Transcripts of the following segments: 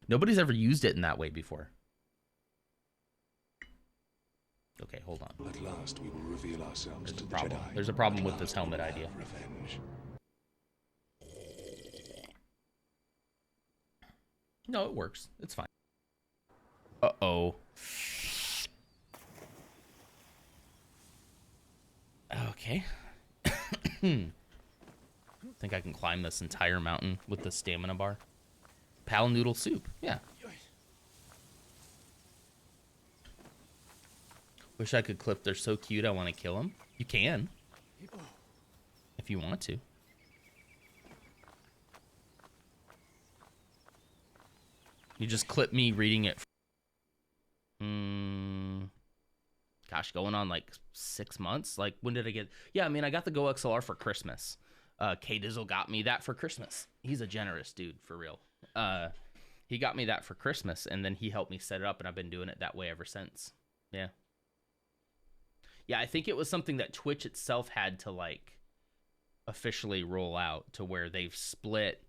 Nobody's ever used it in that way before. Okay, hold on. At last we will reveal ourselves There's to a the problem. Jedi. There's a problem with this helmet idea. Revenge. No, it works. It's fine. Uh-oh. Okay. Think I can climb this entire mountain with the stamina bar? Pal noodle soup. Yeah. Wish I could clip. They're so cute. I want to kill them. You can. If you want to. You just clip me reading it. Gosh, going on like 6 months. Like, when did I get? Yeah, I mean, I got the Go XLR for Christmas. K Dizzle got me that for Christmas. He's a generous dude, for real. He got me that for Christmas, and then he helped me set it up, and I've been doing it that way ever since. Yeah. Yeah, I think it was something that Twitch itself had to, like, officially roll out to where they've split.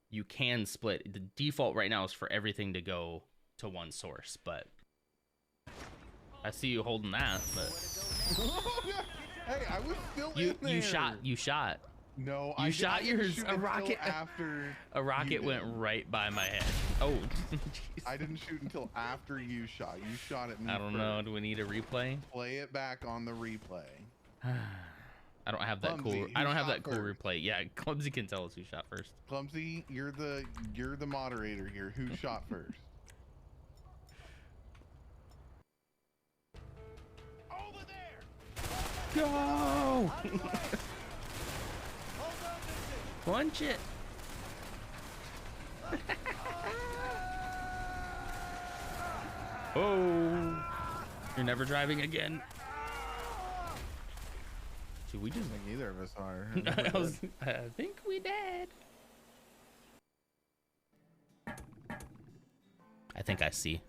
You can split. The default right now is for everything to go to one source, but I see you holding that, but Hey, I was still in there. You shot. No, You shot yours. A rocket Went right by my head. Oh, I didn't shoot until after you shot. You shot at me. I don't know. Do we need a replay? Play it back on the replay. I don't have that Clumsy, cool. I don't have that cool first? replay. Yeah, Clumsy can tell us who shot first. Clumsy, you're the moderator here. Who shot first? Over there. Go! Punch it. Oh, you're never driving again. Dude, we just. I think neither of us are. I think we did. I think I see.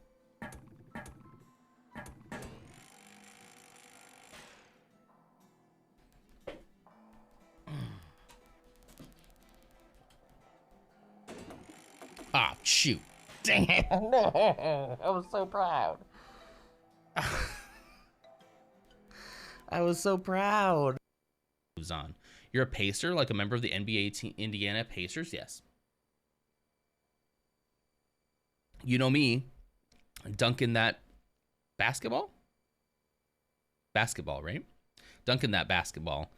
Ah, shoot. Dang it. No, I was so proud. I was so proud. Moves on. You're a Pacer, like a member of the NBA team, Indiana Pacers? Yes. You know me, dunking that basketball? Basketball, right? Dunking that basketball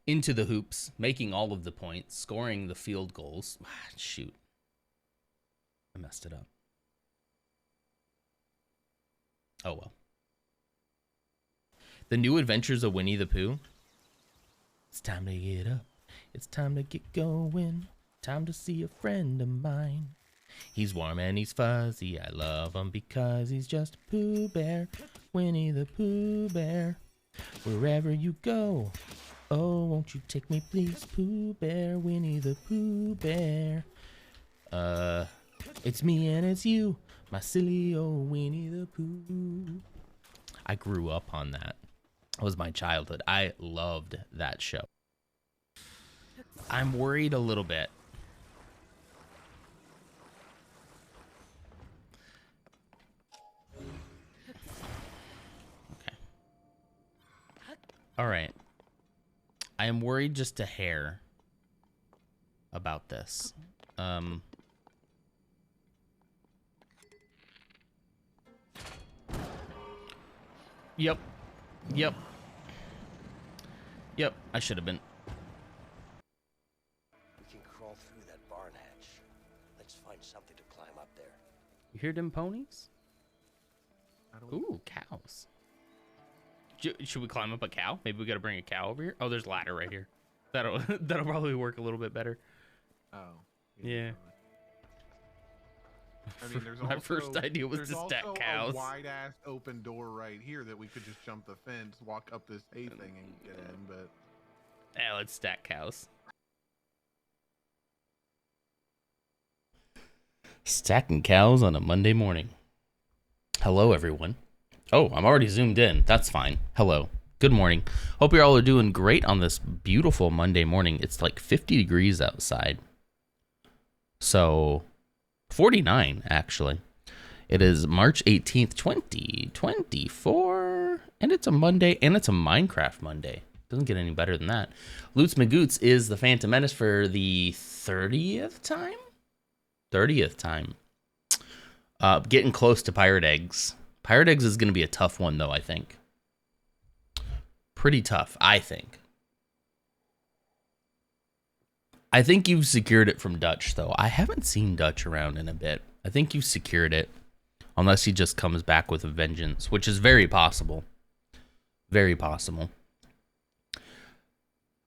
into the hoops, making all of the points, scoring the field goals. Shoot. I messed it up. Oh, well. The New Adventures of Winnie the Pooh. It's time to get up. It's time to get going. Time to see a friend of mine. He's warm and he's fuzzy. I love him because he's just a Pooh Bear. Winnie the Pooh Bear. Wherever you go. Oh, won't you take me, please, Pooh Bear? Winnie the Pooh Bear. It's me and it's you, my silly old Winnie the Pooh. I grew up on that. That was my childhood. I loved that show. I'm worried a little bit. Okay. All right. I am worried just a hair about this. Yep. I should have been. We can crawl through that barn hatch. Let's find something to climb up there. You hear them ponies? Ooh, cows. Should we climb up a cow? Maybe we gotta bring a cow over here. Oh, there's a ladder right here. That'll probably work a little bit better. Oh. Yeah. I mean, there's My also, first idea was to stack cows. A wide-ass open door right here that we could just jump the fence, walk up this hay thing, and get in. But Yeah, let's stack cows. Stacking cows on a Monday morning. Hello, everyone. Oh, I'm already zoomed in. That's fine. Hello. Good morning. Hope you all are doing great on this beautiful Monday morning. It's like 50 degrees outside. So 49, actually. It is March 18th, 2024. And it's a Monday, and it's a Minecraft Monday. Doesn't get any better than that. Loots Magoots is the Phantom Menace for the 30th time? 30th time. Getting close to Pirate Eggs. Pirate Eggs is going to be a tough one, though, I think. Pretty tough, I think. I think you've secured it from Dutch, though. I haven't seen Dutch around in a bit. I think you've secured it. Unless he just comes back with a vengeance, which is very possible. Very possible.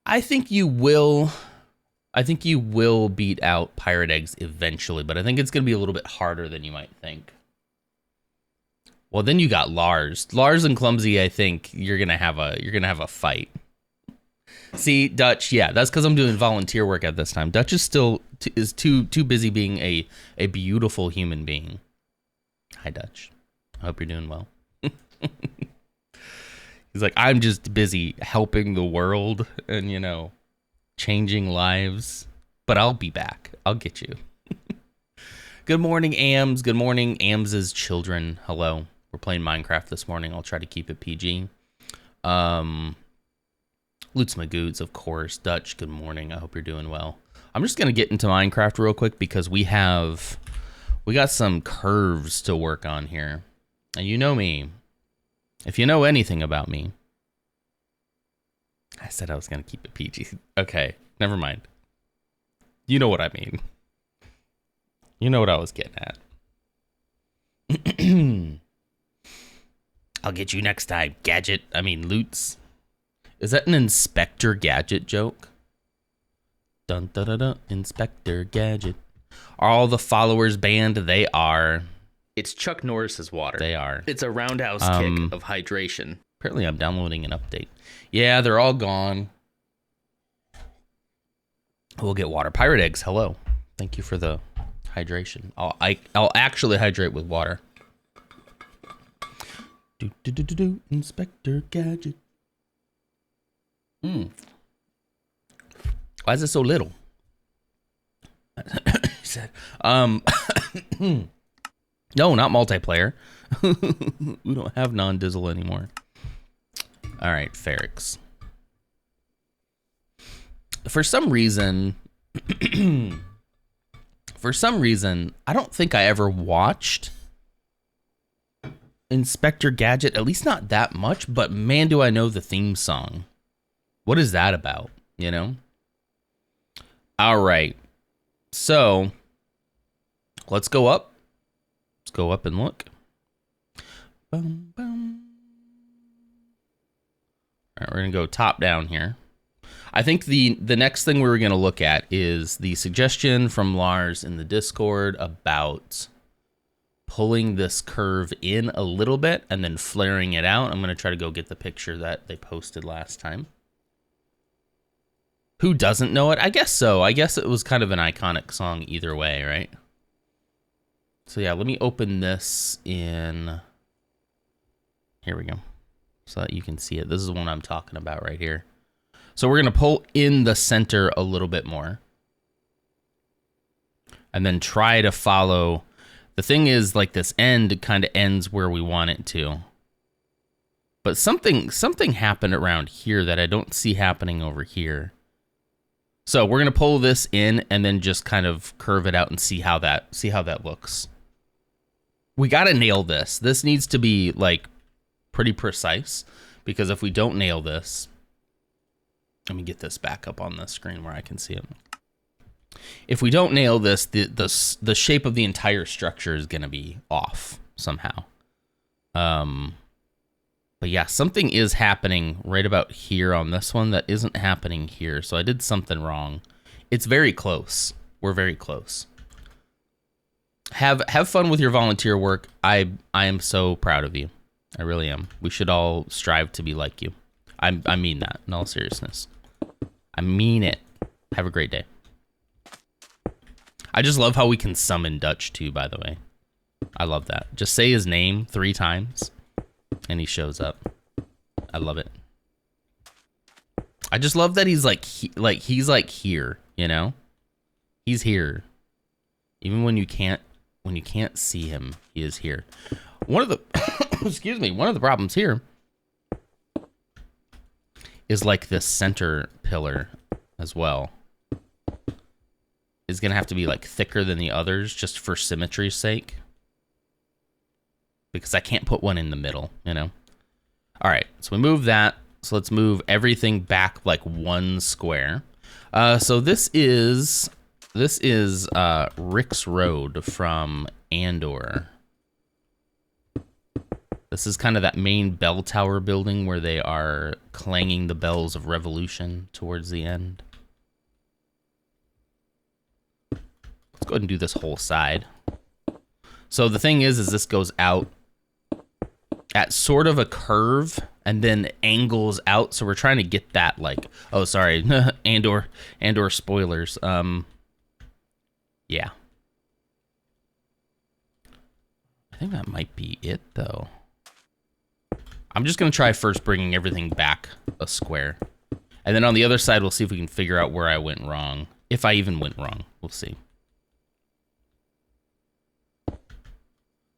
I think you will beat out Pirate Eggs eventually, but I think it's going to be a little bit harder than you might think. Well, then you got Lars. Lars and Clumsy, I think you're going to have a fight. See, Dutch, yeah, that's cuz I'm doing volunteer work at this time. Dutch is still too busy being a beautiful human being. Hi, Dutch. I hope you're doing well. He's like, I'm just busy helping the world and, you know, changing lives. But I'll be back. I'll get you. Good morning, Ams. Good morning, Ams's children. Hello. We're playing Minecraft this morning. I'll try to keep it PG. Loots Magoots, of course. Dutch, good morning. I hope you're doing well. I'm just going to get into Minecraft real quick because we got some curves to work on here. And you know me. If you know anything about me. I said I was going to keep it PG. Okay, never mind. You know what I mean. You know what I was getting at. I'll get you next time, Loots. Is that an Inspector Gadget joke? Dun dun dun dun, Inspector Gadget. Are all the followers banned? They are. It's Chuck Norris's water. They are. It's a roundhouse kick of hydration. Apparently I'm downloading an update. Yeah, they're all gone. We'll get water. Pirate Eggs, hello. Thank you for the hydration. I'll actually hydrate with water. Inspector Gadget. Why is it so little? He said, no, not multiplayer. We don't have non-dizzle anymore. All right, Ferrix. For some reason, I don't think I ever watched Inspector Gadget, at least not that much, but man, do I know the theme song. What is that about, you know? All right. So, let's go up. Let's go up and look. Boom, boom. All right, we're going to go top down here. I think the next thing we were going to look at is the suggestion from Lars in the Discord about pulling this curve in a little bit and then flaring it out. I'm going to try to go get the picture that they posted last time. Who doesn't know it? I guess so. I guess it was kind of an iconic song either way, right? So yeah, let me open this in. Here we go. So that you can see it. This is the one I'm talking about right here. So we're going to pull in the center a little bit more. And then try to follow. The thing is, like, this end kind of ends where we want it to. But something happened around here that I don't see happening over here. So we're going to pull this in and then just kind of curve it out and see how that looks. We got to nail this. This needs to be, like, pretty precise, because if we don't nail this, let me get this back up on the screen where I can see it. If we don't nail this, the shape of the entire structure is going to be off somehow. But yeah, something is happening right about here on this one that isn't happening here. So I did something wrong. It's very close. We're very close. Have fun with your volunteer work. I am so proud of you. I really am. We should all strive to be like you. I mean that in all seriousness. I mean it. Have a great day. I just love how we can summon Dutch too, by the way. I love that. Just say his name 3 times and he shows up. I love it. I just love that he's he's like here, you know? He's here. Even when you can't when you can't see him, he is here. One of the excuse me, one of the problems here is like this center pillar as well is gonna have to be like thicker than the others just for symmetry's sake, because I can't put one in the middle, you know. All right, so we move that. So let's move everything back like one square. So this is Rix Road from Andor. This is kind of that main bell tower building where they are clanging the bells of revolution towards the end. Let's go ahead and do this whole side. So the thing is this goes out at sort of a curve and then angles out. So we're trying to get that like, oh, sorry, Andor spoilers. Yeah. I think that might be it though. I'm just going to try first bringing everything back a square. And then on the other side, we'll see if we can figure out where I went wrong. If I even went wrong, we'll see.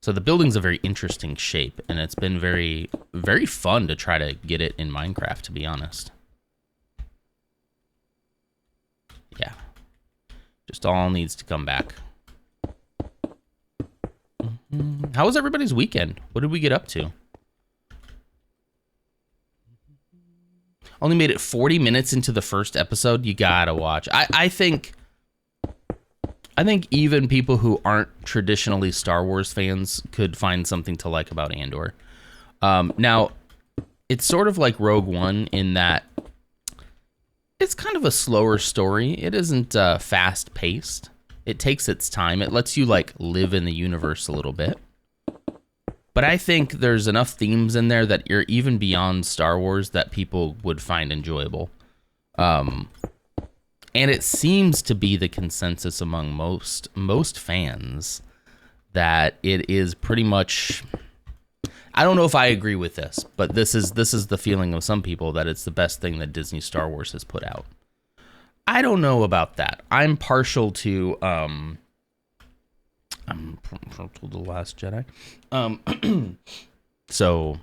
So the building's a very interesting shape, and it's been very, very fun to try to get it in Minecraft, to be honest. Yeah. Just all needs to come back. How was everybody's weekend? What did we get up to? Only made it 40 minutes into the first episode. You gotta watch. I think even people who aren't traditionally Star Wars fans could find something to like about Andor. Now, it's sort of like Rogue One in that it's kind of a slower story. It isn't fast-paced. It takes its time. It lets you like live in the universe a little bit. But I think there's enough themes in there that you're even beyond Star Wars that people would find enjoyable. And it seems to be the consensus among most fans that it is pretty much, I don't know if I agree with this, but this is the feeling of some people that it's the best thing that Disney Star Wars has put out. I don't know about that. I'm partial to The Last Jedi. So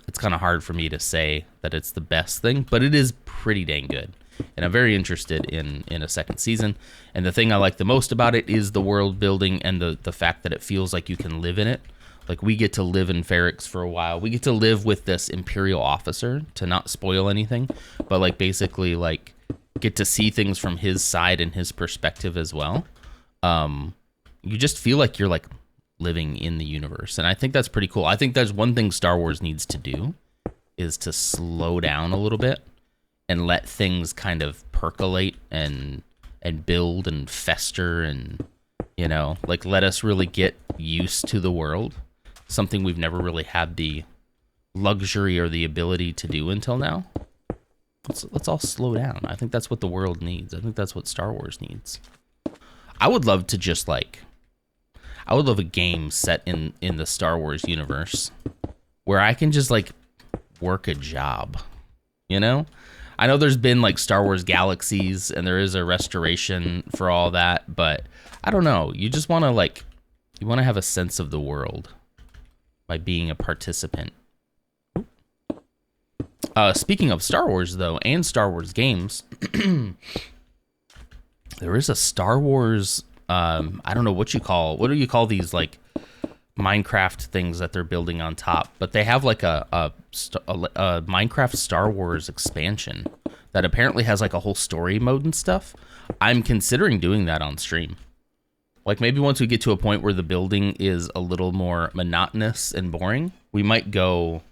it's kind of hard for me to say that it's the best thing, but it is pretty dang good. And I'm very interested in a second season. And the thing I like the most about it is the world building and the fact that it feels like you can live in it. Like we get to live in Ferrix for a while. We get to live with this Imperial officer, to not spoil anything, but like basically like get to see things from his side and his perspective as well. You just feel like you're like living in the universe. And I think that's pretty cool. I think there's one thing Star Wars needs to do is to slow down a little bit and let things kind of percolate and build and fester and, you know, like let us really get used to the world. Something we've never really had the luxury or the ability to do until now. Let's all slow down. I think that's what the world needs. I think that's what Star Wars needs. I would love to just like, I would love a game set in the Star Wars universe where I can just like work a job, you know? I know there's been like Star Wars Galaxies and there is a restoration for all that, but I don't know. You just want to like, you want to have a sense of the world by being a participant. Speaking of Star Wars though, and Star Wars games, there is a Star Wars, I don't know what do you call these like Minecraft things that they're building on top, but they have like a Minecraft Star Wars expansion that apparently has like a whole story mode and stuff. I'm considering doing that on stream. Like maybe once we get to a point where the building is a little more monotonous and boring, we might go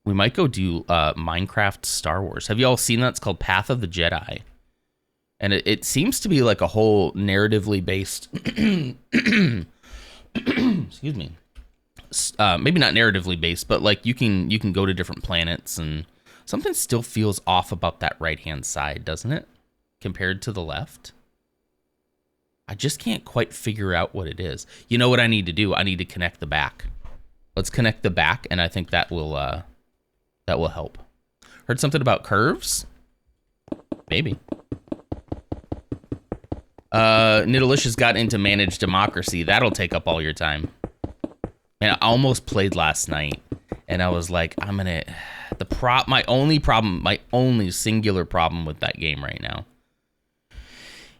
do Minecraft Star Wars. Have you all seen that? It's called Path of the Jedi. And it seems to be like a whole narratively based, excuse me, maybe not narratively based, but like you can go to different planets, and something still feels off about that right-hand side, doesn't it? Compared to the left. I just can't quite figure out what it is. You know what I need to do? I need to connect the back. Let's connect the back, and I think that will help. Heard something about curves? Maybe. Nidalicious got into Managed Democracy. That'll take up all your time. And I almost played last night, and I was like, my only singular problem with that game right now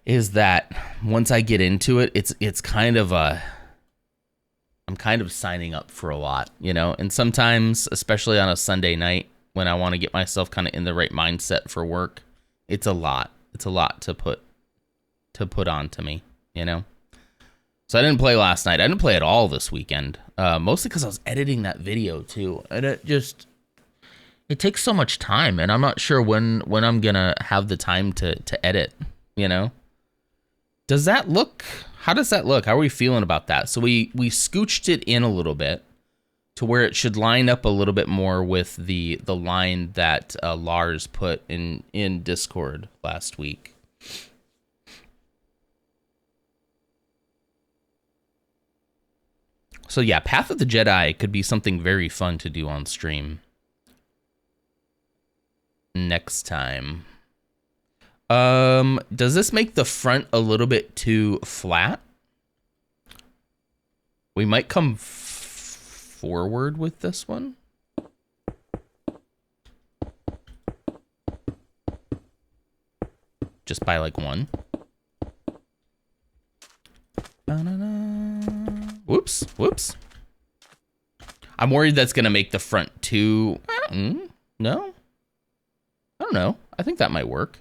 is that once I get into it, it's kind of I'm kind of signing up for a lot, you know? And sometimes, especially on a Sunday night when I want to get myself kind of in the right mindset for work, it's a lot. It's a lot to put on to me, you know? So I didn't play last night. I didn't play at all this weekend, mostly because I was editing that video too. And it takes so much time, and I'm not sure when I'm going to have the time to edit, you know? How does that look? How are we feeling about that? So we scooched it in a little bit to where it should line up a little bit more with the line that Lars put in Discord last week. So yeah, Path of the Jedi could be something very fun to do on stream next time. Does this make the front a little bit too flat? We might come forward with this one. Just by like one. Whoops. I'm worried that's gonna make the front too. No? I don't know. I think that might work.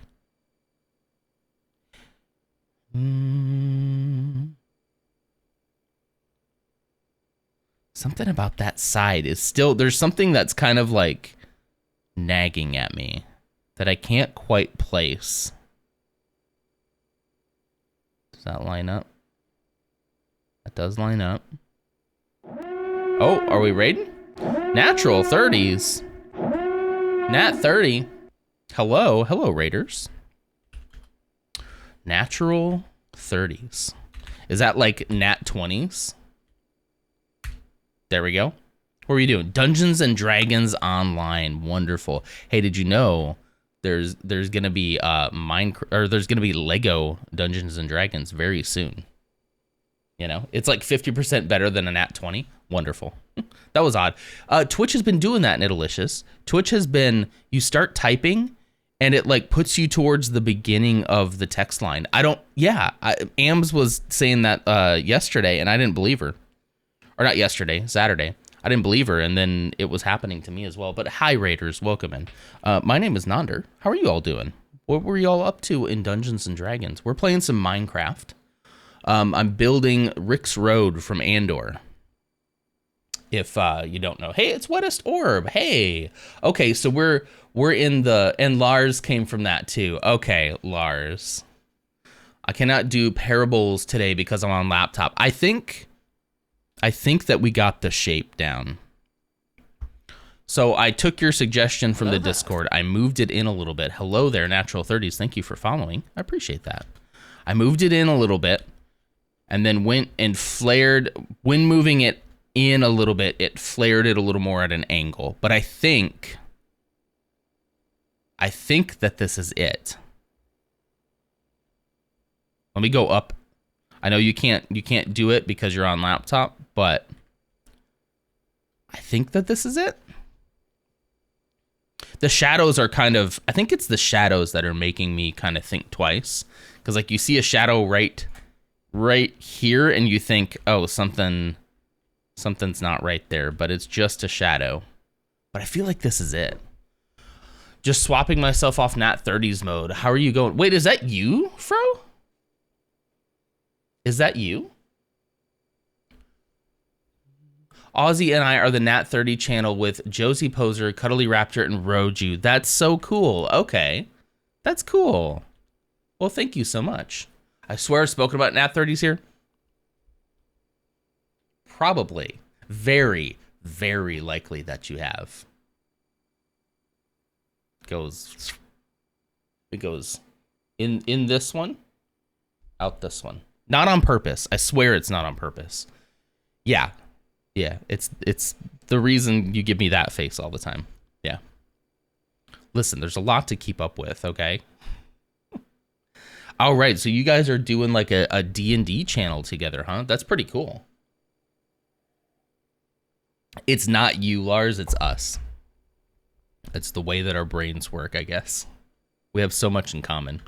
Something about that side is still, there's something that's kind of like nagging at me that I can't quite place. Does that line up? That does line up. Oh, are we raiding? Natural 30s. Nat 30. Hello, raiders. Natural 30s. Is that like nat 20s? There we go. What are we doing? Dungeons and Dragons Online. Wonderful. Hey, did you know there's gonna be Minecraft, or there's gonna be Lego Dungeons and Dragons very soon? You know, it's like 50% better than a nat 20. Wonderful. That was odd. Twitch has been doing that, Nidalicious. Twitch has been, you start typing and it like puts you towards the beginning of the text line. Ams was saying that yesterday, and I didn't believe her. Or not yesterday, Saturday. I didn't believe her, and then it was happening to me as well. But hi, Raiders, welcome in. My name is Nonder. How are you all doing? What were y'all up to in Dungeons and Dragons? We're playing some Minecraft. I'm building Rix Road from Andor. If you don't know. Hey, it's Wettest Orb. Hey. Okay, so we're in the, and Lars came from that too. Okay, Lars. I cannot do parables today because I'm on laptop. I think that we got the shape down. So I took your suggestion from the Discord. I moved it in a little bit. Hello there, Natural 30s. Thank you for following. I appreciate that. I moved it in a little bit and then went and flared. When moving it in a little bit, it flared it a little more at an angle. But I think that this is it. Let me go up. I know you can't do it because you're on laptop, but I think that this is it. The shadows are kind of, I think it's the shadows that are making me kind of think twice. Because like you see a shadow right here and you think, oh, something's not right there, but it's just a shadow. But I feel like this is it. Just swapping myself off Nat 30s mode. How are you going? Wait, is that you, Fro? Is that you? Ozzy and I are the Nat 30 channel with Josie Poser, Cuddly Raptor, and Roju. That's so cool. Okay. That's cool. Well, thank you so much. I swear I've spoken about Nat 30s here. Probably. Very, very likely that you have. It goes in this one, out this one. Not on purpose. I swear it's not on purpose. Yeah. It's the reason you give me that face all the time. Yeah. Listen, there's a lot to keep up with, okay? All right, so you guys are doing like a D&D channel together, huh? That's pretty cool. It's not you, Lars, it's us. It's the way that our brains work, I guess. We have so much in common.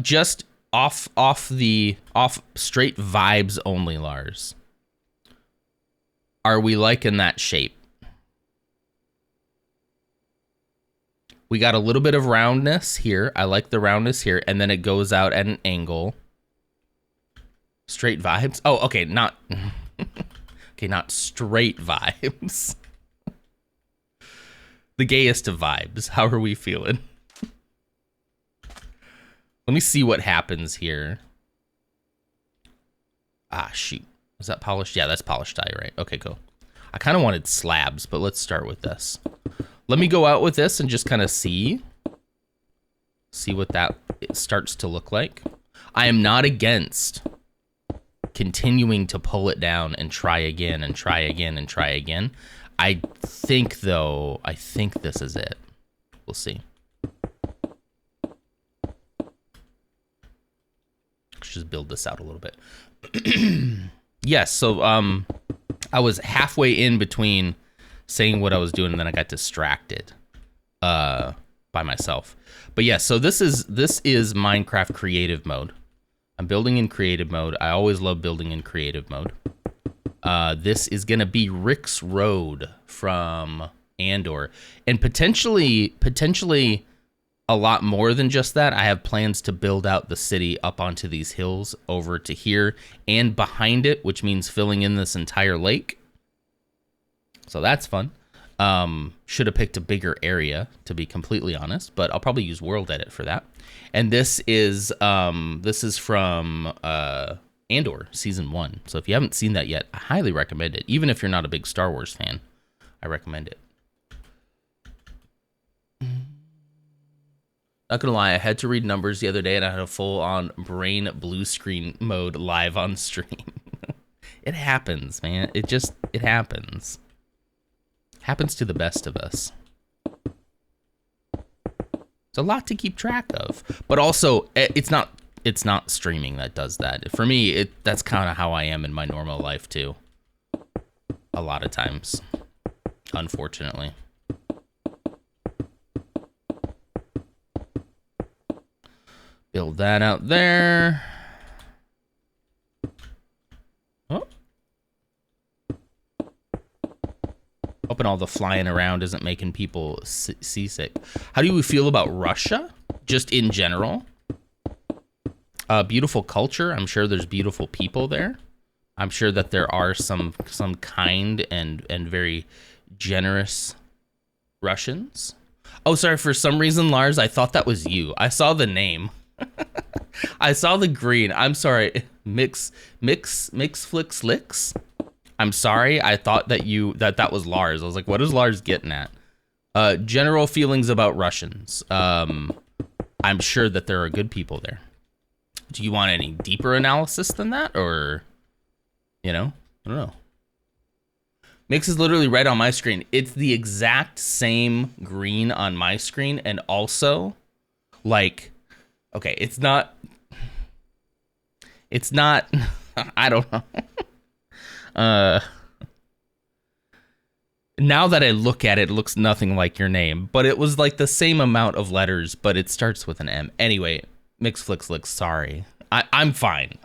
Just off straight vibes only, Lars. Are we liking that shape? We got a little bit of roundness here. I like the roundness here, and then it goes out at an angle. Straight vibes. Oh, okay, not okay, not straight vibes. The gayest of vibes. How are we feeling? Let me see what happens here. Ah, shoot. Was that polished? Yeah, that's polished dye, right? Okay, cool. I kind of wanted slabs, but let's start with this. Let me go out with this and just kind of see what that starts to look like. I am not against continuing to pull it down and try again and try again and try again. I think, though, this is it. We'll see. Let's just build this out a little bit. Yes, so I was halfway in between saying what I was doing, and then I got distracted by myself. But yeah, so this is Minecraft creative mode. I'm building in creative mode. I always love building in creative mode. This is gonna be Rix Road from Andor, and potentially a lot more than just that. I have plans to build out the city up onto these hills over to here and behind it, which means filling in this entire lake. So that's fun. Should have picked a bigger area, to be completely honest, but I'll probably use World Edit for that. And this is from Andor season 1. So if you haven't seen that yet, I highly recommend it. Even if you're not a big Star Wars fan, I recommend it. Not gonna lie, I had to read numbers the other day and I had a full-on brain blue screen mode live on stream. It happens, man. It happens. Happens to the best of us. It's a lot to keep track of, but also it's not streaming that does that. For me, that's kind of how I am in my normal life too. A lot of times, unfortunately. Build that out there. Oh. Hoping all the flying around isn't making people seasick. How do you feel about Russia? Just in general? Beautiful culture. I'm sure there's beautiful people there. I'm sure that there are some kind and very generous Russians. Oh, sorry. For some reason, Lars, I thought that was you. I saw the name. I saw the green. I'm sorry. Mix flicks licks. I'm sorry. I thought that was Lars. I was like, what is Lars getting at? General feelings about Russians. I'm sure that there are good people there. Do you want any deeper analysis than that, or I don't know. Mix is literally right on my screen. It's the exact same green on my screen, and also, like, okay, it's not. I don't know. Now that I look at it, it looks nothing like your name, but it was like the same amount of letters, but it starts with an M. Anyway, Mix Flicks Licks, sorry. I'm fine.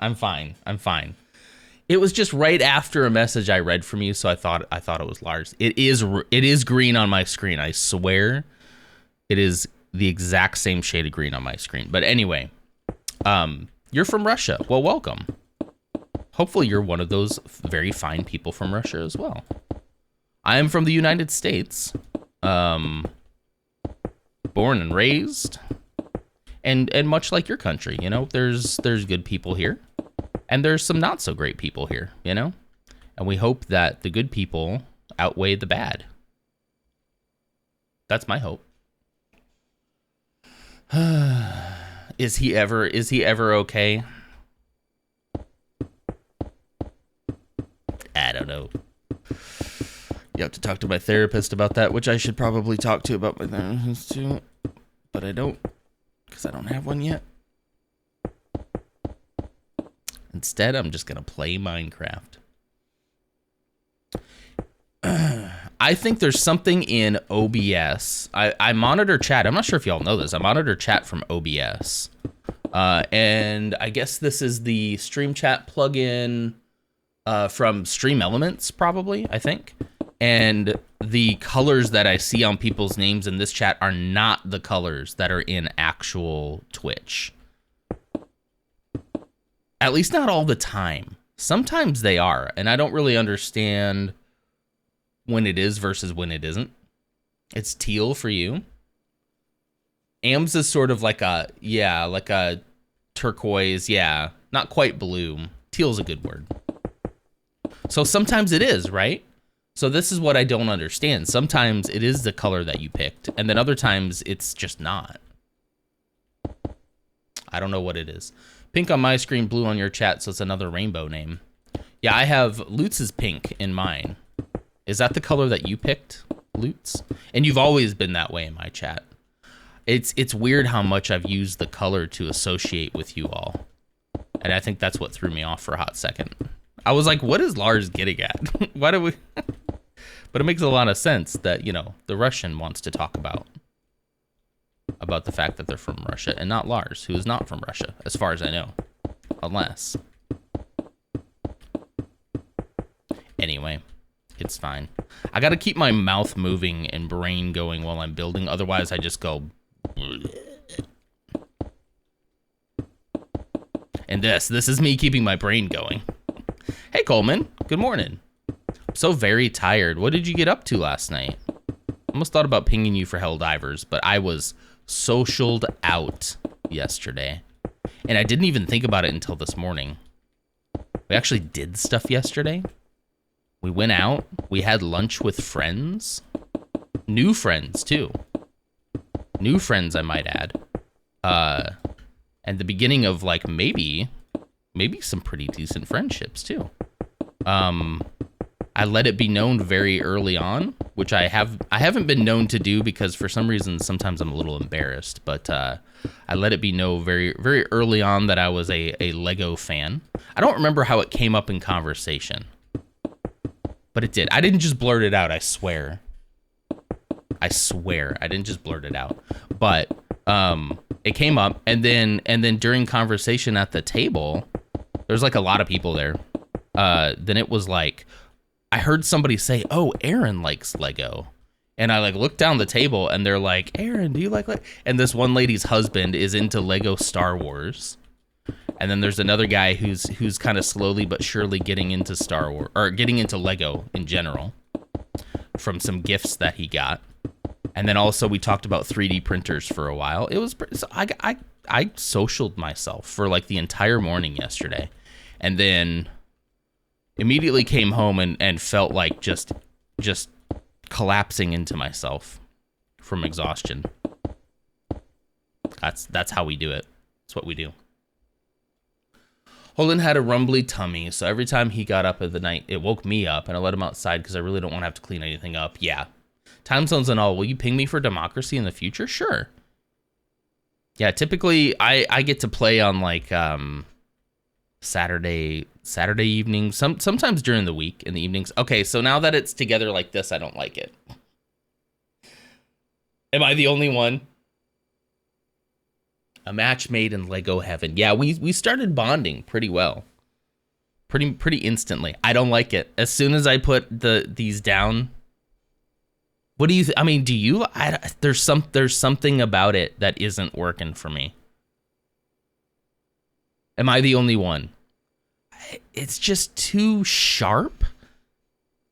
It was just right after a message I read from you, so I thought it was Lars. It is green on my screen. I swear, it is the exact same shade of green on my screen. But anyway, you're from Russia. Well, welcome. Hopefully you're one of those very fine people from Russia as well. I am from the United States, born and raised, and much like your country, there's good people here, and there's some not so great people here, and we hope that the good people outweigh the bad. That's my hope. Is he ever okay? I don't know. You have to talk to my therapist about that, which I should probably talk to about my therapist too, but I don't, because I don't have one yet. Instead, I'm just gonna play Minecraft. I think there's something in OBS. I monitor chat. I'm not sure if y'all know this. I monitor chat from OBS. And I guess this is the Stream Chat plugin from Stream Elements, probably, I think. And the colors that I see on people's names in this chat are not the colors that are in actual Twitch. At least not all the time. Sometimes they are, and I don't really understand when it is versus when it isn't. It's teal for you. AMS is sort of like a, yeah, like a turquoise, yeah, not quite blue. Teal's a good word. So sometimes it is, right? So this is what I don't understand. Sometimes it is the color that you picked, and then other times it's just not. I don't know what it is. Pink on my screen, blue on your chat, so it's another rainbow name. Yeah, I have Lutz's pink in mine. Is that the color that you picked, Lutz? And you've always been that way in my chat. It's weird how much I've used the color to associate with you all. And I think that's what threw me off for a hot second. I was like, what is Lars getting at? Why do we... But it makes a lot of sense that, you know, the Russian wants to talk about the fact that they're from Russia and not Lars, who is not from Russia, as far as I know. Unless. Anyway, it's fine. I got to keep my mouth moving and brain going while I'm building. Otherwise, I just go... And this is me keeping my brain going. Hey, Coleman. Good morning. I'm so very tired. What did you get up to last night? Almost thought about pinging you for Helldivers, but I was socialed out yesterday. And I didn't even think about it until this morning. We actually did stuff yesterday. We went out. We had lunch with friends. New friends, too. New friends, I might add. And the beginning of, like, maybe some pretty decent friendships, too. I let it be known very early on, which I haven't been known to do because for some reason sometimes I'm a little embarrassed, but I let it be known very, very early on that I was a Lego fan. I don't remember how it came up in conversation, but it did. I didn't just blurt it out, I swear. I swear, I didn't just blurt it out. But it came up, and then during conversation at the table, there's like a lot of people there. Then it was like, I heard somebody say, "Oh, Aaron likes Lego," and I like looked down the table, and they're like, "Aaron, do you like Lego?" And this one lady's husband is into Lego Star Wars, and then there's another guy who's kind of slowly but surely getting into Star Wars or getting into Lego in general from some gifts that he got. And then also we talked about 3D printers for a while. It was so I socialed myself for like the entire morning yesterday, and then immediately came home and felt like just collapsing into myself from exhaustion. That's how we do it. That's what we do. Holden had a rumbly tummy, so every time he got up at the night, it woke me up, and I let him outside because I really don't want to have to clean anything up. Yeah. Time zones and all. Will you ping me for democracy in the future? Sure. Yeah, typically I get to play on like Saturday evenings, sometimes during the week in the evenings. Okay, so now that it's together like this, I don't like it. Am I the only one? A match made in Lego heaven. Yeah, we started bonding pretty well. Pretty instantly. I don't like it. As soon as I put these down. What do you I mean, do you there's something about it that isn't working for me. Am I the only one? It's just too sharp.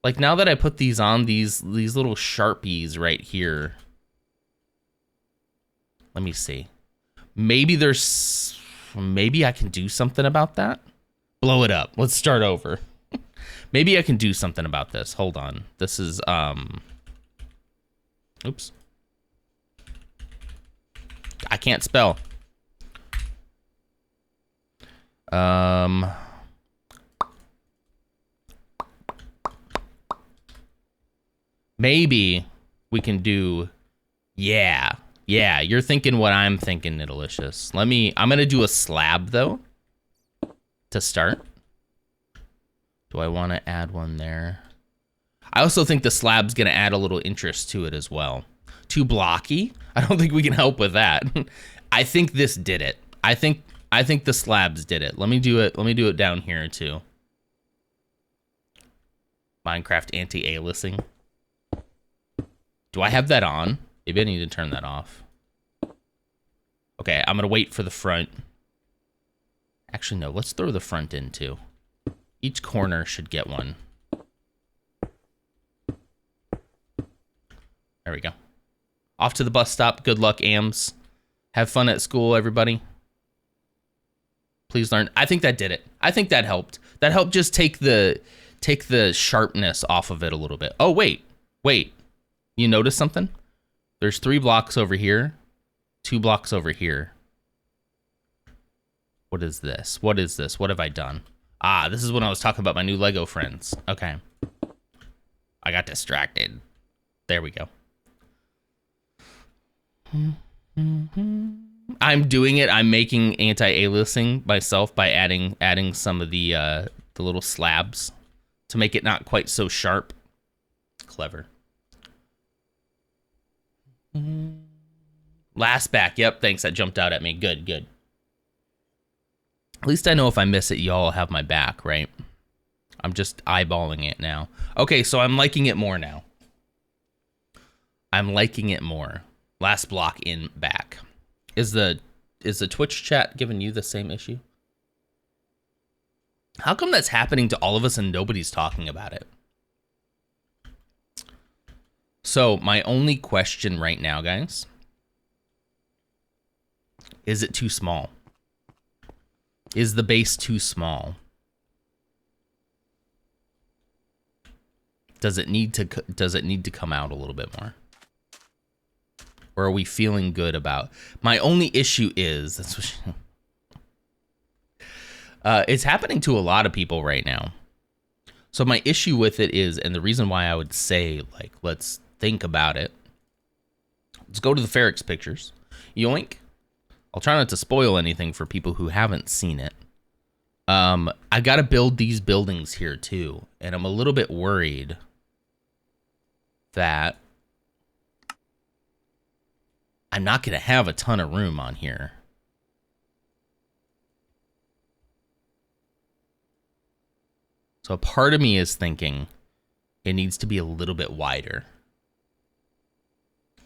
Like now that I put these on, these little Sharpies right here. Let me see. Maybe I can do something about that. Blow it up. Let's start over. Maybe I can do something about this. Hold on. This is oops. I can't spell. Maybe we can do, yeah, you're thinking what I'm thinking, Nidelicious. I'm gonna do a slab though. to start. Do I want to add one there? I also think the slab's going to add a little interest to it as well. Too blocky? I don't think we can help with that. I think this did it. I think the slabs did it. Let me do it. Let me do it down here too. Minecraft anti-aliasing. Do I have that on? Maybe I need to turn that off. Okay, I'm gonna wait for the front. Actually, no, let's throw the front in too. Each corner should get one. There we go. Off to the bus stop. Good luck, AMs. Have fun at school, everybody. Please learn. I think that did it. I think that helped. That helped just take the sharpness off of it a little bit. Oh, wait. You notice something? There's 3 blocks over here, 2 blocks over here. What is this? What is this? What have I done? Ah, this is when I was talking about my new Lego friends. Okay. I got distracted. There we go. I'm doing it. I'm making anti-aliasing myself by adding some of the little slabs to make it not quite so sharp. Clever. Last back. Yep, thanks. That jumped out at me. Good. At least I know if I miss it, y'all have my back, right? I'm just eyeballing it now. Okay, so I'm liking it more now. I'm liking it more. Last block in back. Is the Twitch chat giving you the same issue? How come that's happening to all of us and nobody's talking about it? So my only question right now, guys, is it too small? Is the base too small? Does it need to come out a little bit more? Or are we feeling good about? My only issue is it's happening to a lot of people right now. So my issue with it is, and the reason why I would say, like, let's think about it. Let's go to the Ferrix pictures. Yoink. I'll try not to spoil anything for people who haven't seen it. I got to build these buildings here too, and I'm a little bit worried that I'm not going to have a ton of room on here. So a part of me is thinking it needs to be a little bit wider.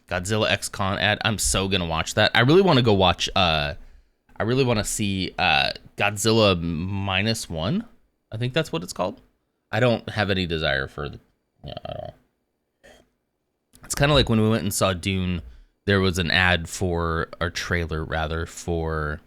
Godzilla X Con ad. I'm so going to watch that. I really want to go watch, I really want to see Godzilla -1. I think that's what it's called. I don't have any desire for at all. It's kind of like when we went and saw Dune. There was an ad for, or trailer rather, for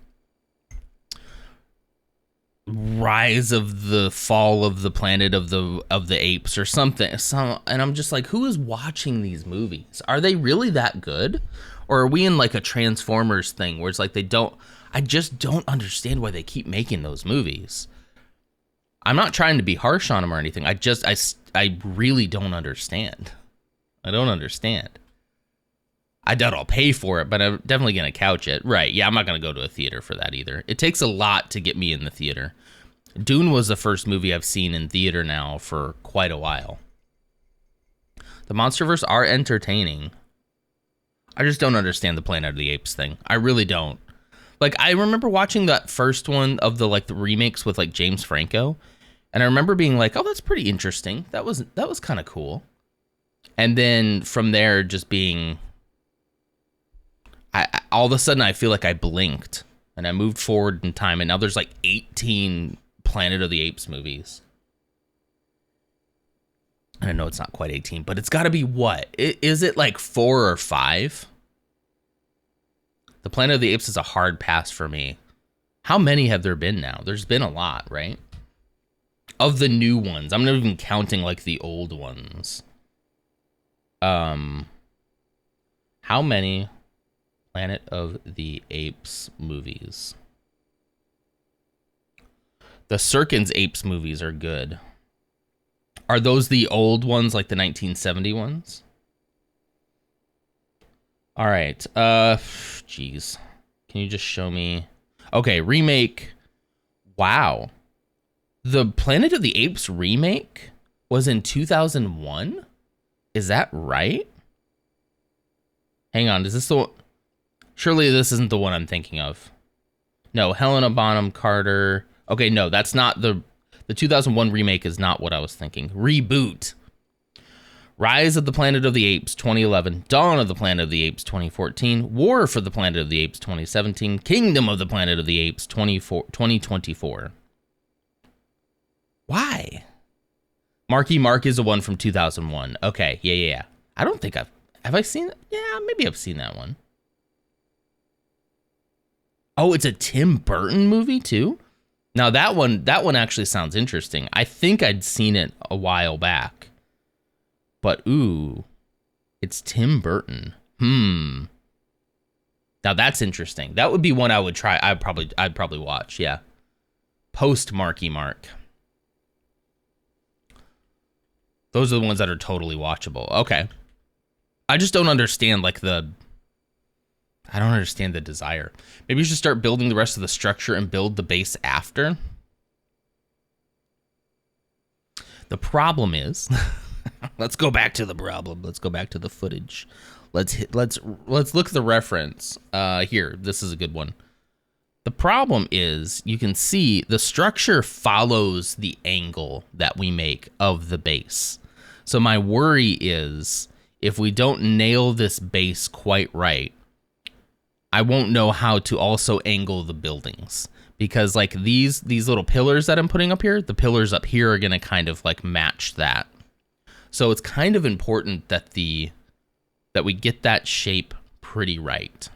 Rise of the Fall of the Planet of the Apes or something. And I'm just like, who is watching these movies? Are they really that good? Or are we in like a Transformers thing where it's like I just don't understand why they keep making those movies. I'm not trying to be harsh on them or anything. I really don't understand. I don't understand. I doubt I'll pay for it, but I'm definitely going to couch it. Right, yeah, I'm not going to go to a theater for that either. It takes a lot to get me in the theater. Dune was the first movie I've seen in theater now for quite a while. The Monsterverse are entertaining. I just don't understand the Planet of the Apes thing. I really don't. Like, I remember watching that first one of the remakes with like James Franco, and I remember being like, oh, that's pretty interesting. That was kind of cool. And then from there just being... all of a sudden, I feel like I blinked and I moved forward in time, and now there's like 18 Planet of the Apes movies. I know it's not quite 18, but it's got to be what? Is it like 4 or 5? The Planet of the Apes is a hard pass for me. How many have there been now? There's been a lot, right? Of the new ones. I'm not even counting like the old ones. How many Planet of the Apes movies? The Serkins Apes movies are good. Are those the old ones, like the 1970 ones? All right. Geez. Can you just show me? Okay, remake. Wow. The Planet of the Apes remake was in 2001? Is that right? Hang on, is this the one? Surely this isn't the one I'm thinking of. No, Helena Bonham Carter. Okay, no, that's not the 2001 remake is not what I was thinking. Reboot. Rise of the Planet of the Apes 2011, Dawn of the Planet of the Apes 2014, War for the Planet of the Apes 2017, Kingdom of the Planet of the Apes 2024. Why? Marky Mark is the one from 2001. Okay, yeah. I don't think have I seen it? Yeah, maybe I've seen that one. Oh, it's a Tim Burton movie too? Now that one actually sounds interesting. I think I'd seen it a while back. But ooh, it's Tim Burton. Now that's interesting. That would be one I would try. I'd probably watch. Yeah. Post Marky Mark. Those are the ones that are totally watchable. Okay. I just don't understand I don't understand the desire. Maybe you should start building the rest of the structure and build the base after. The problem is, let's go back to the problem. Let's go back to the footage. Let's look at the reference. Here, this is a good one. The problem is you can see the structure follows the angle that we make of the base. So my worry is if we don't nail this base quite right, I won't know how to also angle the buildings, because like these little pillars that I'm putting up here, the pillars up here are going to kind of like match that. So it's kind of important that we get that shape pretty right.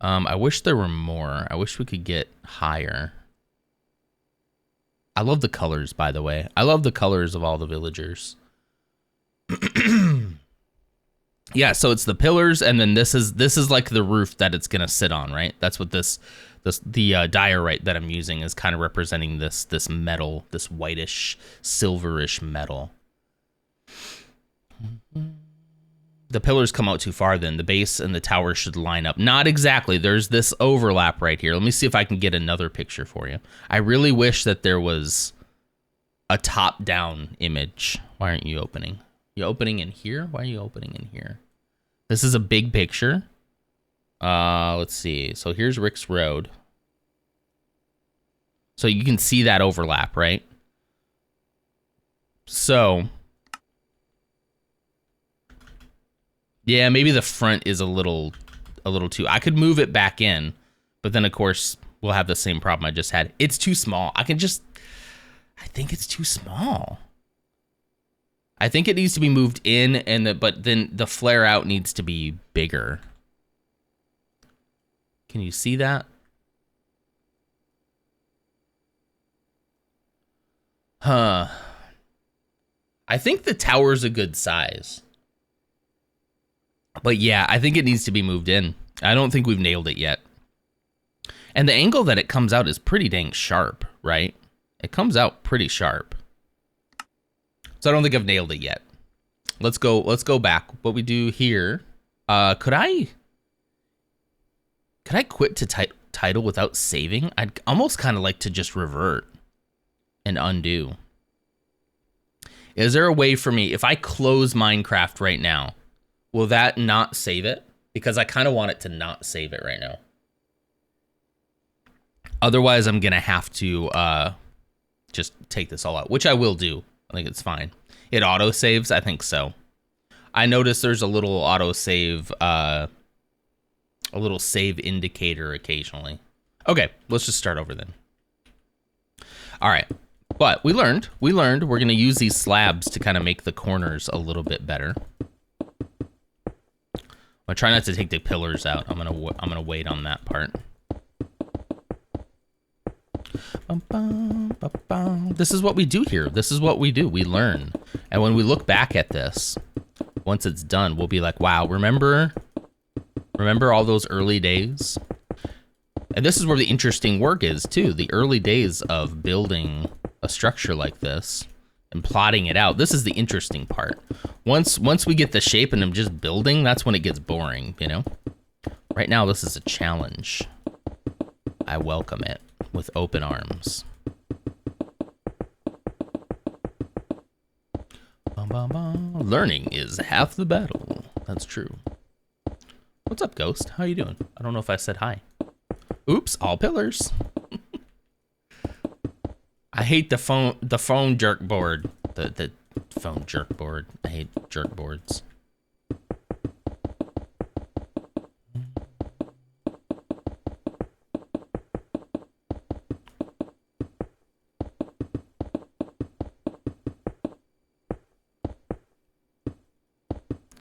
I wish there were more. I wish we could get higher. I love the colors, by the way. I love the colors of all the villagers. Yeah, so it's the pillars, and then this is like the roof that it's gonna sit on, right? That's what the diorite that I'm using is kind of representing this metal, this whitish, silverish metal. The pillars come out too far, then the base and the tower should line up. Not exactly. There's this overlap right here. Let me see if I can get another picture for you. I really wish that there was a top-down image. Why aren't you opening? You opening in here? Why are you opening in here? This is a big picture. Let's see. So here's Rix Road. So you can see that overlap, right? So yeah, maybe the front is a little too. I could move it back in, but then of course we'll have the same problem I just had. It's too small. I think it's too small. I think it needs to be moved in, but then the flare out needs to be bigger. Can you see that? Huh. I think the tower's a good size. But yeah, I think it needs to be moved in. I don't think we've nailed it yet. And the angle that it comes out is pretty dang sharp, right? It comes out pretty sharp. So I don't think I've nailed it yet. Let's go back. What we do here, could I quit to title without saving? I'd almost kind of like to just revert and undo. Is there a way for me, if I close Minecraft right now, will that not save it? Because I kind of want it to not save it right now. Otherwise, I'm going to have to just take this all out, which I will do. I think it's fine. It auto saves. I think so. I noticed there's a little auto save, a little save indicator occasionally. Okay, let's just start over then. All right, but we learned we're going to use these slabs to kind of make the corners a little bit better. I'll try not to take the pillars out. I'm gonna wait on that part. This is what we do here. This is what we do. We learn. And when we look back at this, once it's done, we'll be like, wow, remember all those early days? And this is where the interesting work is too. The early days of building a structure like this and plotting it out. This is the interesting part. Once we get the shape and I'm just building, that's when it gets boring, you know? Right now, this is a challenge. I welcome it with open arms. Bum, bum, bum. Learning is half the battle. That's true. What's up, Ghost? How you doing? I don't know if I said hi. Oops, all pillars. I hate the phone jerk board. The phone jerk board. I hate jerk boards.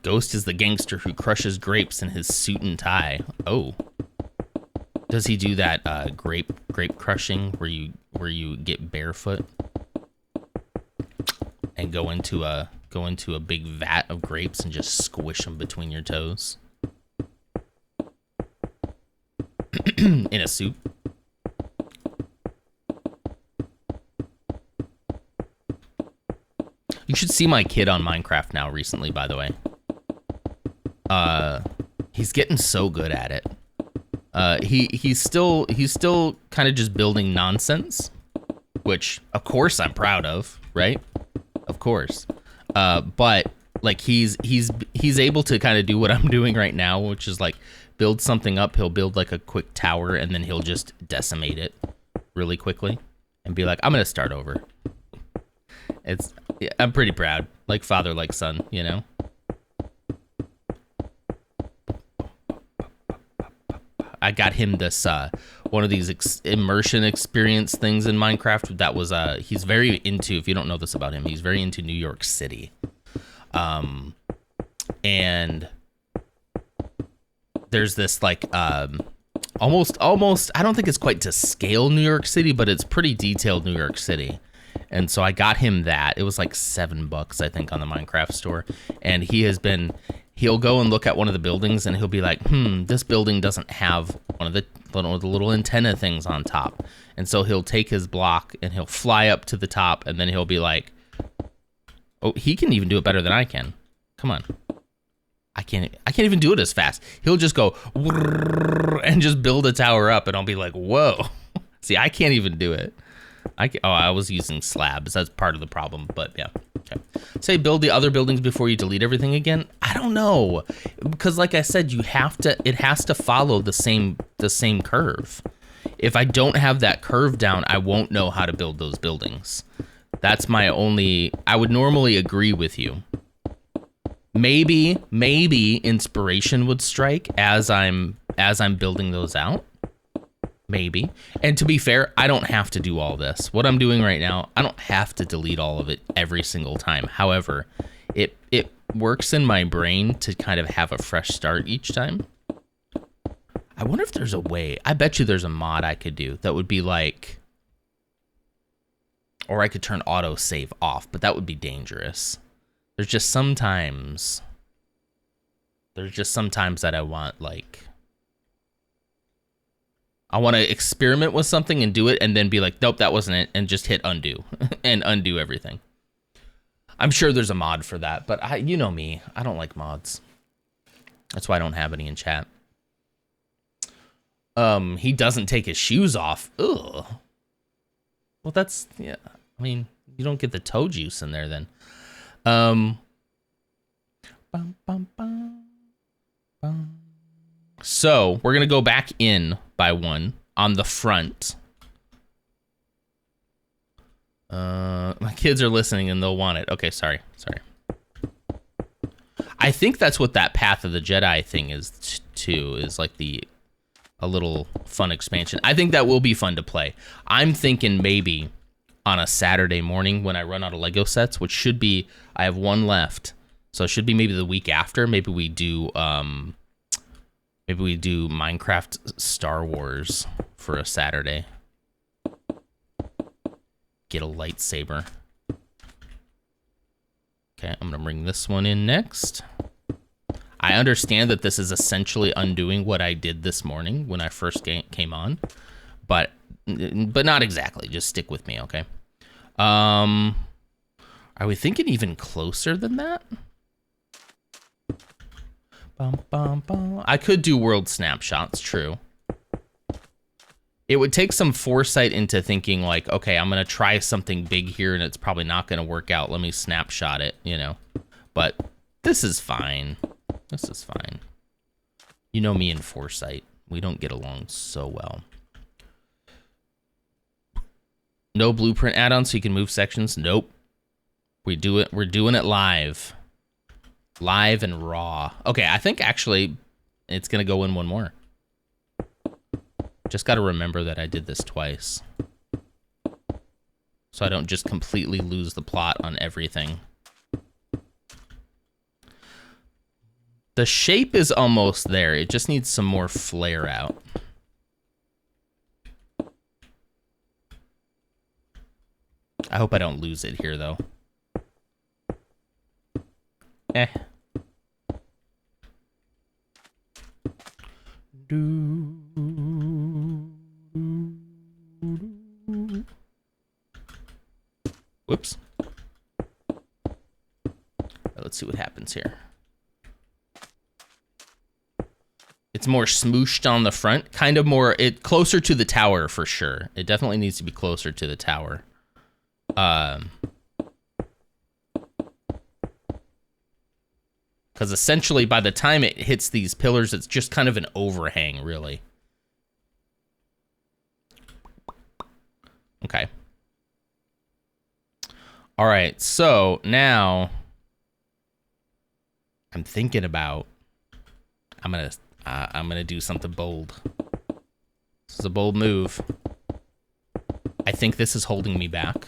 Ghost is the gangster who crushes grapes in his suit and tie. Oh. Does he do that grape crushing where you get barefoot and go into a big vat of grapes and just squish them between your toes? In a suit? You should see my kid on Minecraft now recently, by the way. He's getting so good at it. He's still kind of just building nonsense, which of course I'm proud of, right? Of course. But like he's able to kind of do what I'm doing right now, which is like build something up. He'll build like a quick tower and then he'll just decimate it really quickly and be like, I'm gonna start over. I'm pretty proud, like father, like son, you know? I got him this one of these immersion experience things in Minecraft that was he's very into, if you don't know this about him, he's very into New York City. And there's this like almost I don't think it's quite to scale New York City, but it's pretty detailed New York City. And so I got him that. It was like $7, I think, on the Minecraft store. And he'll go and look at one of the buildings and he'll be like, this building doesn't have one of the little antenna things on top. And so he'll take his block and he'll fly up to the top and then he'll be like, oh, he can even do it better than I can. Come on. I can't even do it as fast. He'll just go and just build a tower up and I'll be like, whoa. See, I can't even do it. I was using slabs. That's part of the problem, but yeah. Okay. Say build the other buildings before you delete everything again. I don't know, because like I said, it has to follow the same curve. If I don't have that curve down, I won't know how to build those buildings. That's my only. I would normally agree with you. Maybe inspiration would strike as I'm building those out. Maybe. And to be fair, I don't have to do all this. What I'm doing right now, I don't have to delete all of it every single time. However, it works in my brain to kind of have a fresh start each time. I wonder if there's a way. I bet you there's a mod I could do that would be like, or I could turn auto save off, but that would be dangerous. There's just sometimes that I want like, I want to experiment with something and do it and then be like, nope, that wasn't it, and just hit undo and undo everything. I'm sure there's a mod for that, but you know me, I don't like mods. That's why I don't have any in chat. He doesn't take his shoes off. Ugh. Well, that's, yeah, I mean, you don't get the toe juice in there then. So we're gonna go back in by one on the front. My kids are listening and they'll want it. Okay, sorry. I think that's what that Path of the Jedi thing is too, is like a little fun expansion. I think that will be fun to play. I'm thinking maybe on a Saturday morning when I run out of Lego sets, which should be, I have one left. So it should be maybe the week after. Maybe we do Minecraft Star Wars for a Saturday. Get a lightsaber. Okay, I'm gonna bring this one in next. I understand that this is essentially undoing what I did this morning when I first came on, but not exactly. Just stick with me, okay? Are we thinking even closer than that? I could do world snapshots, true. It would take some foresight into thinking like, okay, I'm going to try something big here and it's probably not going to work out. Let me snapshot it, you know. But this is fine. This is fine. You know me and foresight. We don't get along so well. No blueprint add-on so you can move sections? Nope. We're doing it live. Live and raw. Okay, I think actually it's going to go in one more. Just got to remember that I did this twice. So I don't just completely lose the plot on everything. The shape is almost there. It just needs some more flare out. I hope I don't lose it here, though. Whoops. Let's see what happens here. It's more smooshed on the front, kind of more, closer to the tower for sure. It definitely needs to be closer to the tower. Because essentially by the time it hits these pillars, it's just kind of an overhang, really. Okay. All right, so now I'm thinking about, I'm gonna do something bold. This is a bold move. I think this is holding me back.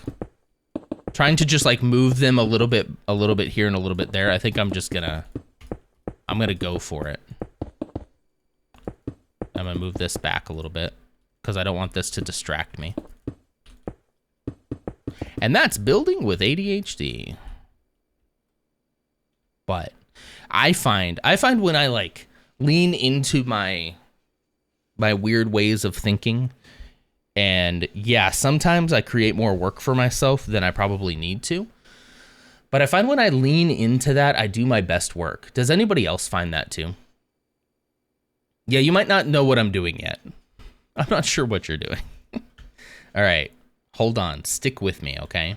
Trying to just like move them a little bit here and a little bit there. I think I'm gonna go for it. I'm gonna move this back a little bit because I don't want this to distract me. And that's building with ADHD. But I find when I like lean into my weird ways of thinking, and yeah, sometimes I create more work for myself than I probably need to. But I find when I lean into that, I do my best work. Does anybody else find that too? Yeah, you might not know what I'm doing yet. I'm not sure what you're doing. All right, hold on, stick with me, okay?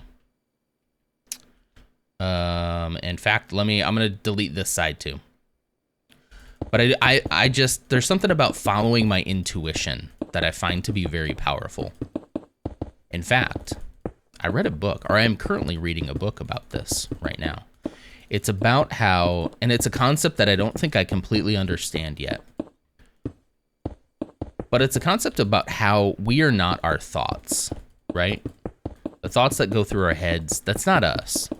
In fact, I'm gonna delete this side too. But I just, there's something about following my intuition that I find to be very powerful. In fact, I read a book, or I am currently reading a book about this right now. It's about how, and it's a concept that I don't think I completely understand yet. But it's a concept about how we are not our thoughts, right? The thoughts that go through our heads, that's not us.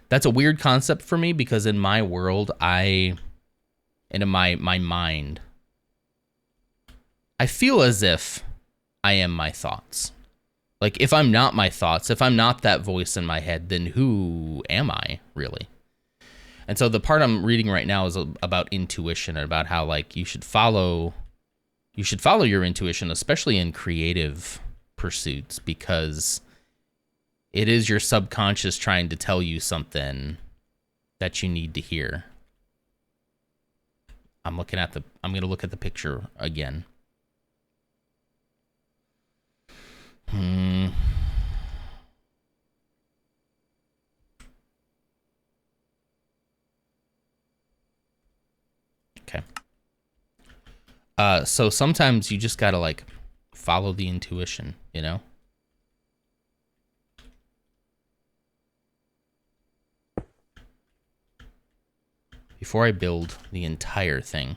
That's a weird concept for me because in my world, and in my mind, I feel as if I am my thoughts. Like, if I'm not my thoughts, if I'm not that voice in my head, then who am I, really? And so the part I'm reading right now is about intuition and about how, like, you should follow your intuition, especially in creative pursuits, because it is your subconscious trying to tell you something that you need to hear. I'm going to look at the picture again. Okay. So sometimes you just gotta like follow the intuition, you know? Before I build the entire thing.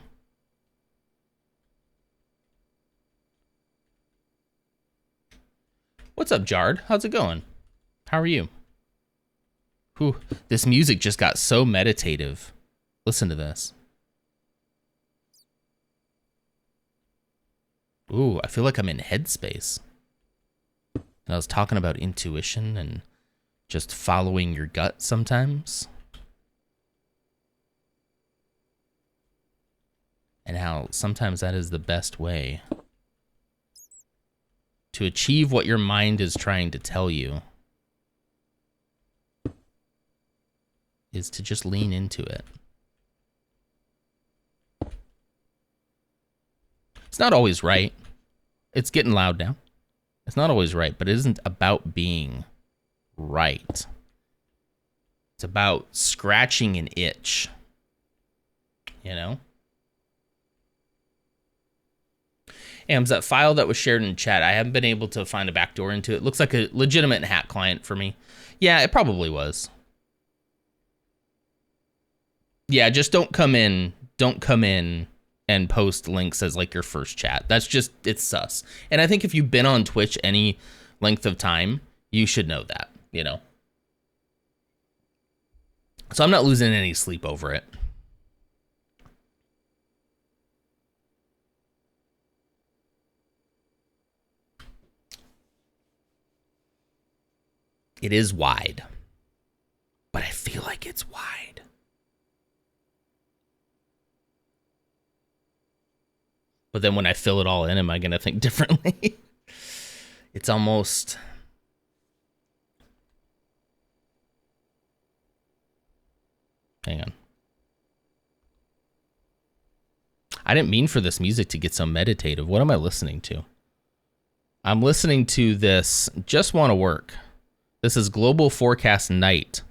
What's up, Jard? How's it going? How are you? Whew, this music just got so meditative. Listen to this. Ooh, I feel like I'm in headspace. And I was talking about intuition and just following your gut sometimes. And how sometimes that is the best way to achieve what your mind is trying to tell you, is to just lean into it. It's not always right. It's getting loud now. It's not always right, but it isn't about being right. It's about scratching an itch, you know? Ams, that file that was shared in chat, I haven't been able to find a backdoor into it. It looks like a legitimate hack client for me. Yeah, it probably was. Yeah, just don't come in and post links as like your first chat. That's just, it's sus. And I think if you've been on Twitch any length of time, you should know that, you know? So I'm not losing any sleep over it. It is wide, but I feel like it's wide. But then when I fill it all in, am I going to think differently? It's almost... Hang on. I didn't mean for this music to get so meditative. What am I listening to? I'm listening to this Just Wanna Work. This is Global Forecast Night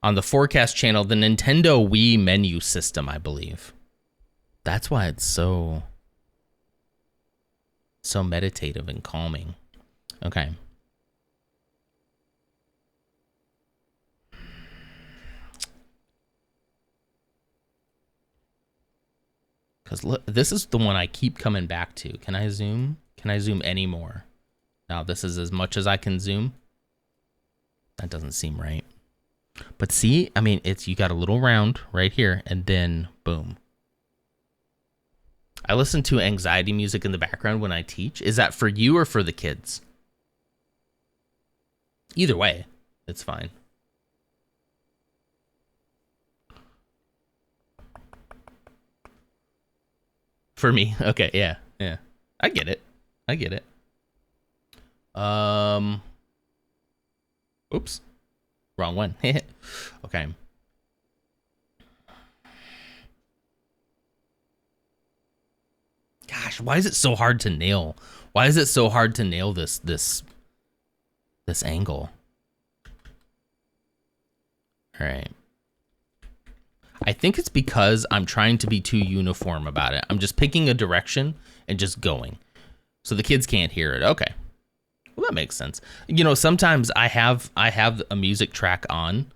on the Forecast channel, the Nintendo Wii menu system, I believe. That's why it's so meditative and calming. Okay. Because look, this is the one I keep coming back to. Can I zoom? Can I zoom any more? Now, this is as much as I can zoom. That doesn't seem right. But see, I mean, you got a little round right here, and then boom. I listen to anxiety music in the background when I teach. Is that for you or for the kids? Either way, it's fine. For me, okay, yeah. I get it. Oops, wrong one. Okay. Gosh, why is it so hard to nail? Why is it so hard to nail this angle? All right. I think it's because I'm trying to be too uniform about it. I'm just picking a direction and just going. So the kids can't hear it. Okay. Well, that makes sense. You know, sometimes I have a music track on,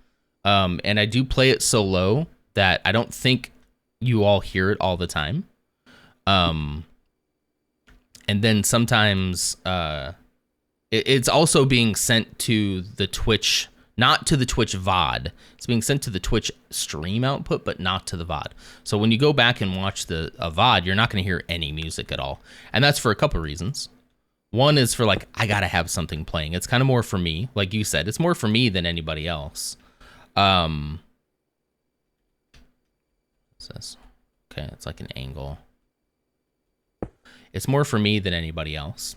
and I do play it so low that I don't think you all hear it all the time. And then sometimes it's also being sent to the Twitch, not to the Twitch VOD. It's being sent to the Twitch stream output, but not to the VOD. So when you go back and watch a VOD, you're not going to hear any music at all. And that's for a couple of reasons. One is for like, I got to have something playing. It's kind of more for me. Like you said, it's more for me than anybody else. What's this? Okay, it's like an angle. It's more for me than anybody else.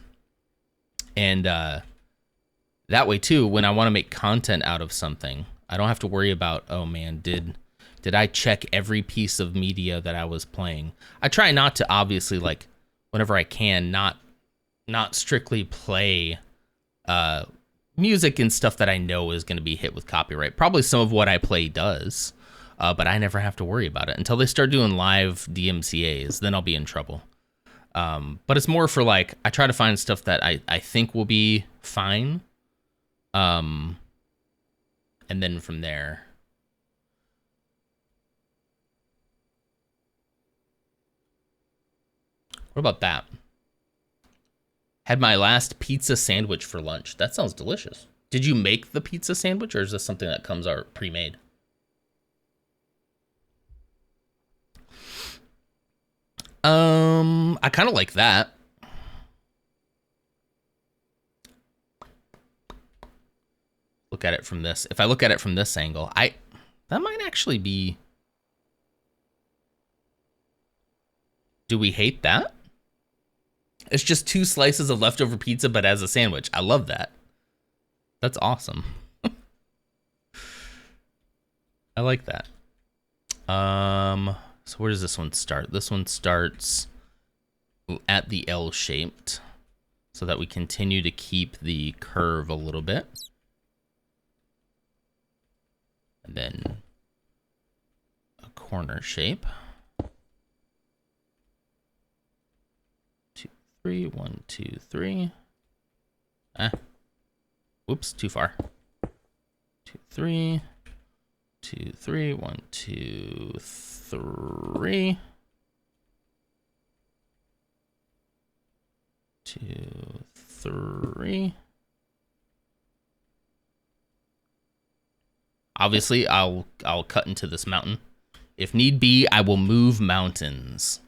And that way too, when I want to make content out of something, I don't have to worry about, oh man, did I check every piece of media that I was playing? I try not to, obviously, like whenever I can, not strictly play music and stuff that I know is going to be hit with copyright. Probably some of what I play does, but I never have to worry about it until they start doing live DMCAs. Then I'll be in trouble. But it's more for like, I try to find stuff that I think will be fine. And then from there. What about that? Had my last pizza sandwich for lunch. That sounds delicious. Did you make the pizza sandwich, or is this something that comes out pre-made? I kind of like that. Look at it from this. If I look at it from this angle, that might actually be... Do we hate that? It's just 2 slices of leftover pizza, but as a sandwich. I love that. That's awesome. I like that. So where does this one start? This one starts at the L-shaped so that we continue to keep the curve a little bit. And then a corner shape. 2, 3, 1, 2, 3. Whoops, too far. 2, 3. 2, 3, 1, 2, 3. 2, 3. Obviously, I'll cut into this mountain. If need be, I will move mountains.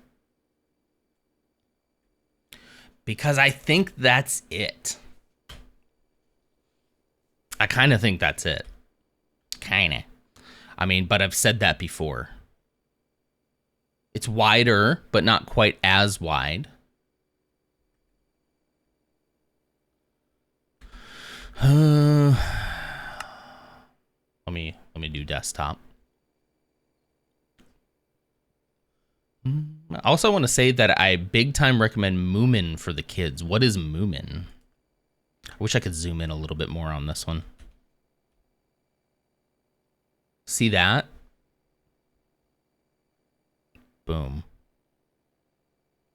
Because I think that's it. I kind of think that's it. Kinda. I mean, but I've said that before. It's wider, but not quite as wide. Let me do desktop. I also want to say that I big time recommend Moomin for the kids. What is Moomin? I wish I could zoom in a little bit more on this one. See that? Boom.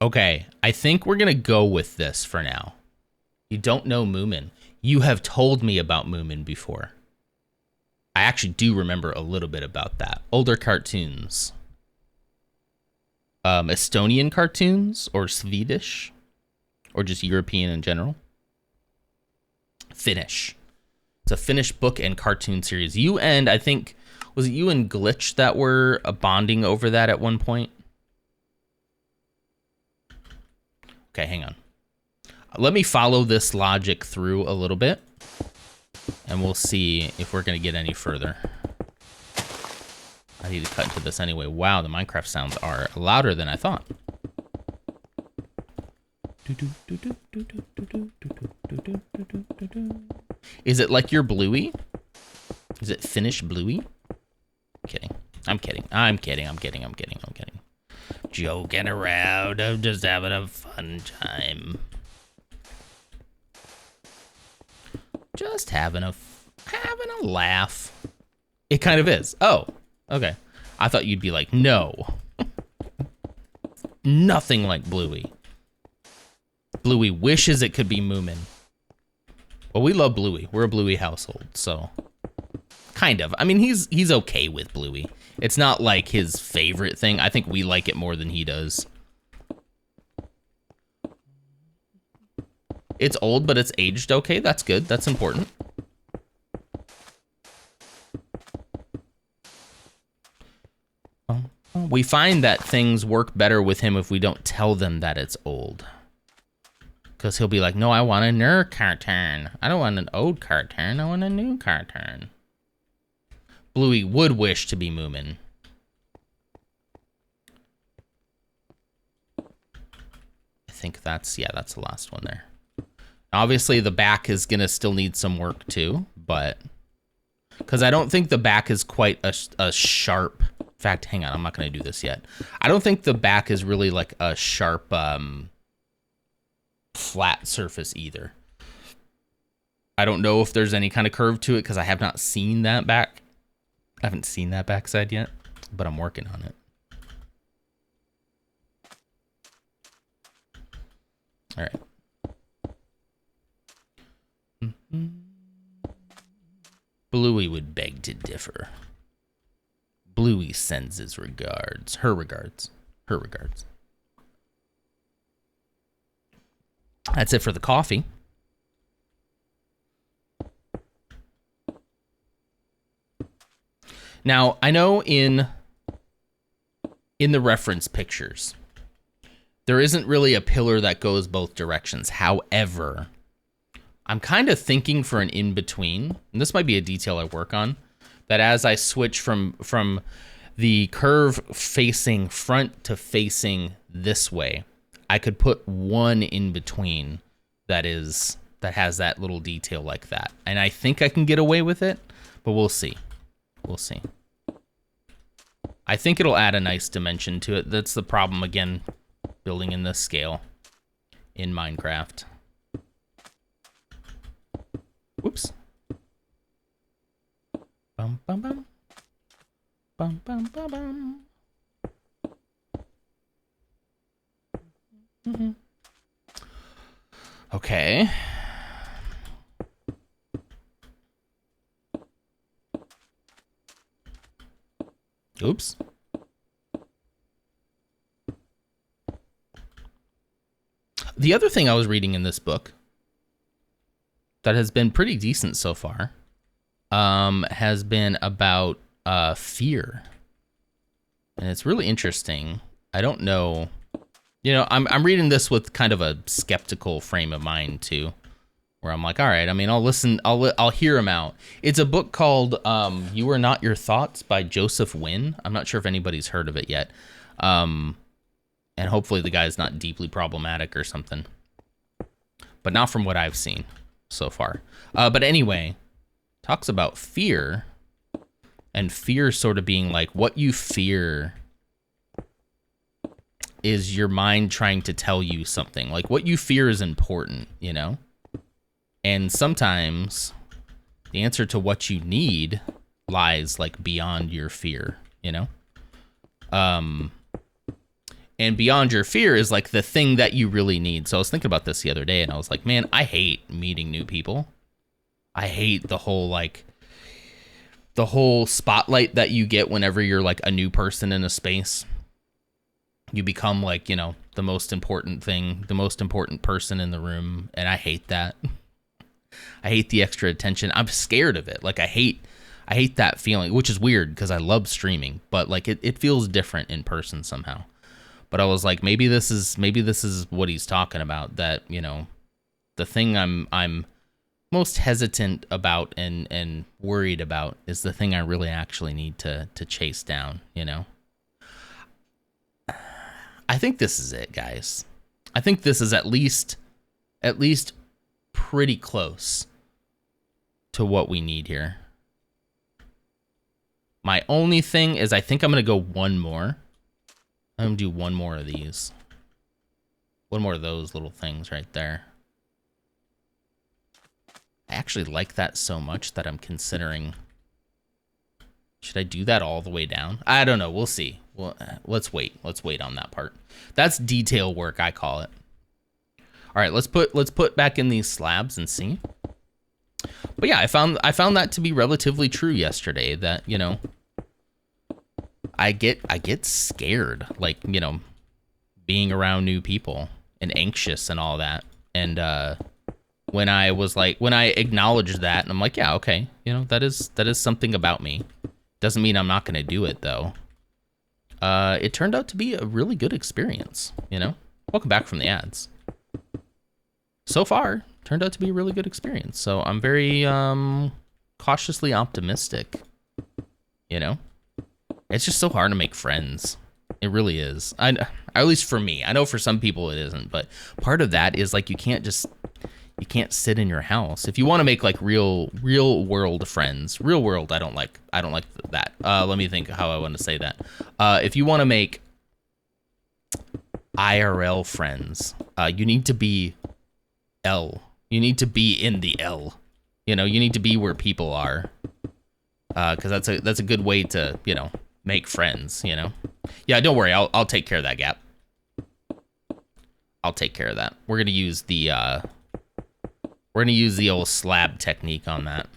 Okay, I think we're gonna go with this for now. You don't know Moomin. You have told me about Moomin before. I actually do remember a little bit about that. Older cartoons. Estonian cartoons or Swedish or just European in general. Finnish. It's a Finnish book and cartoon series. You and I think, was it you and Glitch that were bonding over that at one point? Okay, hang on. Let me follow this logic through a little bit and we'll see if we're going to get any further. I need to cut into this anyway. Wow, the Minecraft sounds are louder than I thought. Is it like your Bluey? Is it Finnish Bluey? Kidding. I'm kidding. I'm kidding. I'm kidding. I'm kidding. I'm kidding. Joking around. I'm just having a fun time. Just having a laugh. It kind of is. Oh, okay. I thought you'd be like, no. Nothing like Bluey. Bluey wishes it could be Moomin. Well, we love Bluey. We're a Bluey household, so kind of. I mean, he's okay with Bluey. It's not like his favorite thing. I think we like it more than he does. It's old, but it's aged okay. That's good. That's important. We find that things work better with him if we don't tell them that it's old. Because he'll be like, no, I want a new cartoon. I don't want an old cartoon. I want a new cartoon. Bluey would wish to be Moomin. I think that's the last one there. Obviously, the back is going to still need some work too, but... Because I don't think the back is quite a sharp... In fact, hang on, I'm not going to do this yet. I don't think the back is really like a sharp, flat surface either. I don't know if there's any kind of curve to it because I have not seen that back. I haven't seen that backside yet, but I'm working on it. All right. Bluey would beg to differ. Bluey sends his regards. Her regards. Her regards. That's it for the coffee. Now, I know in the reference pictures, there isn't really a pillar that goes both directions. However, I'm kind of thinking for an in-between, and this might be a detail I work on, that as I switch from the curve facing front to facing this way, I could put one in between that has that little detail like that. And I think I can get away with it, but we'll see. We'll see. I think it'll add a nice dimension to it. That's the problem, again, building in this scale. in Minecraft. Whoops. Bum bum bum. Bum bum bum bum. Mm-hmm. Okay. Oops. The other thing I was reading in this book that has been pretty decent so far has been about fear. And it's really interesting. I don't know. You know, I'm reading this with kind of a skeptical frame of mind too, where I'm like, all right, I mean, I'll listen, I'll hear him out. It's a book called You Are Not Your Thoughts by Joseph Wynn. I'm not sure if anybody's heard of it yet. And hopefully the guy's not deeply problematic or something, but not from what I've seen so far. But anyway, talks about fear, and fear sort of being like what you fear is your mind trying to tell you something. Like what you fear is important, you know? And sometimes the answer to what you need lies like beyond your fear, you know? And beyond your fear is like the thing that you really need. So I was thinking about this the other day and I was like, man, I hate meeting new people. I hate the whole spotlight that you get whenever you're like a new person in a space. You become like, you know, the most important thing, the most important person in the room. And I hate that. I hate the extra attention. I'm scared of it. Like I hate that feeling, which is weird because I love streaming, but like it feels different in person somehow. But I was like, maybe this is what he's talking about, that, you know, the thing I'm most hesitant about and worried about is the thing I really actually need to chase down, you know? I think this is it, guys. I think this is at least pretty close to what we need here. My only thing is I think I'm going to go one more. I'm going to do one more of these. One more of those little things right there. I actually like that so much that I'm considering, should I do that all the way down? I don't know. We'll see. Well, let's wait. Let's wait on that part. That's detail work, I call it. All right, let's put back in these slabs and see. But yeah, I found that to be relatively true yesterday, that, you know, I get scared, like, you know, being around new people and anxious and all that. And when I acknowledged that and I'm like, yeah, okay, you know, that is something about me. Doesn't mean I'm not going to do it though. It turned out to be a really good experience, you know? Welcome back from the ads. So far, turned out to be a really good experience. So I'm very cautiously optimistic, you know? It's just so hard to make friends. It really is. At least for me. I know for some people it isn't, but part of that is like you can't sit in your house. If you want to make like real world friends, real world, I don't like that. Let me think how I want to say that. If you want to make IRL friends, you need to be L. You need to be in the L. You know, you need to be where people are. Because that's a good way to, you know, make friends, you know. Yeah, don't worry, I'll take care of that, Gap. I'll take care of that. We're gonna use the old slab technique on that.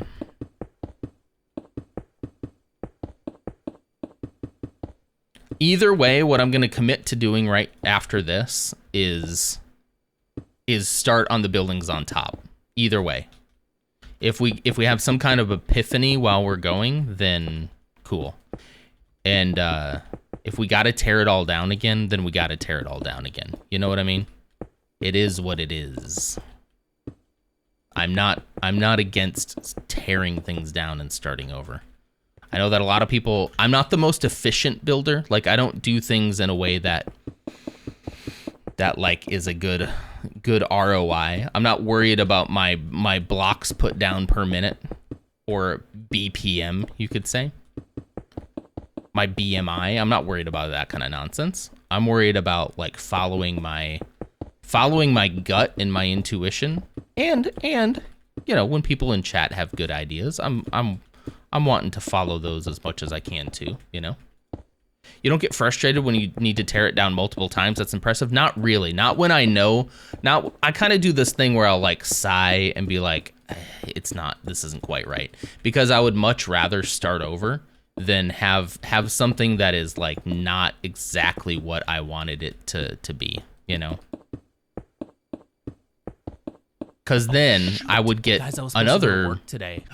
Either way, what I'm gonna commit to doing right after this is start on the buildings on top. Either way. If we have some kind of epiphany while we're going, then cool. And if we got to tear it all down again, then we got to tear it all down again. You know what I mean? It is what it is. I'm not against tearing things down and starting over. I know that a lot of people, I'm not the most efficient builder. Like I don't do things in a way that like is a good ROI. I'm not worried about my blocks put down per minute, or BPM, you could say. My BMI, I'm not worried about that kind of nonsense. I'm worried about like following my following my gut and my intuition, and you know, when people in chat have good ideas, I'm wanting to follow those as much as I can too, you know. You don't get frustrated when you need to tear it down multiple times. That's impressive. Not really. Not when I know. Not. I kind of do this thing where I'll like sigh and be like, it's not. This isn't quite right. Because I would much rather start over than have something that is like not exactly what I wanted it to be. You know. Because then I would get another work today.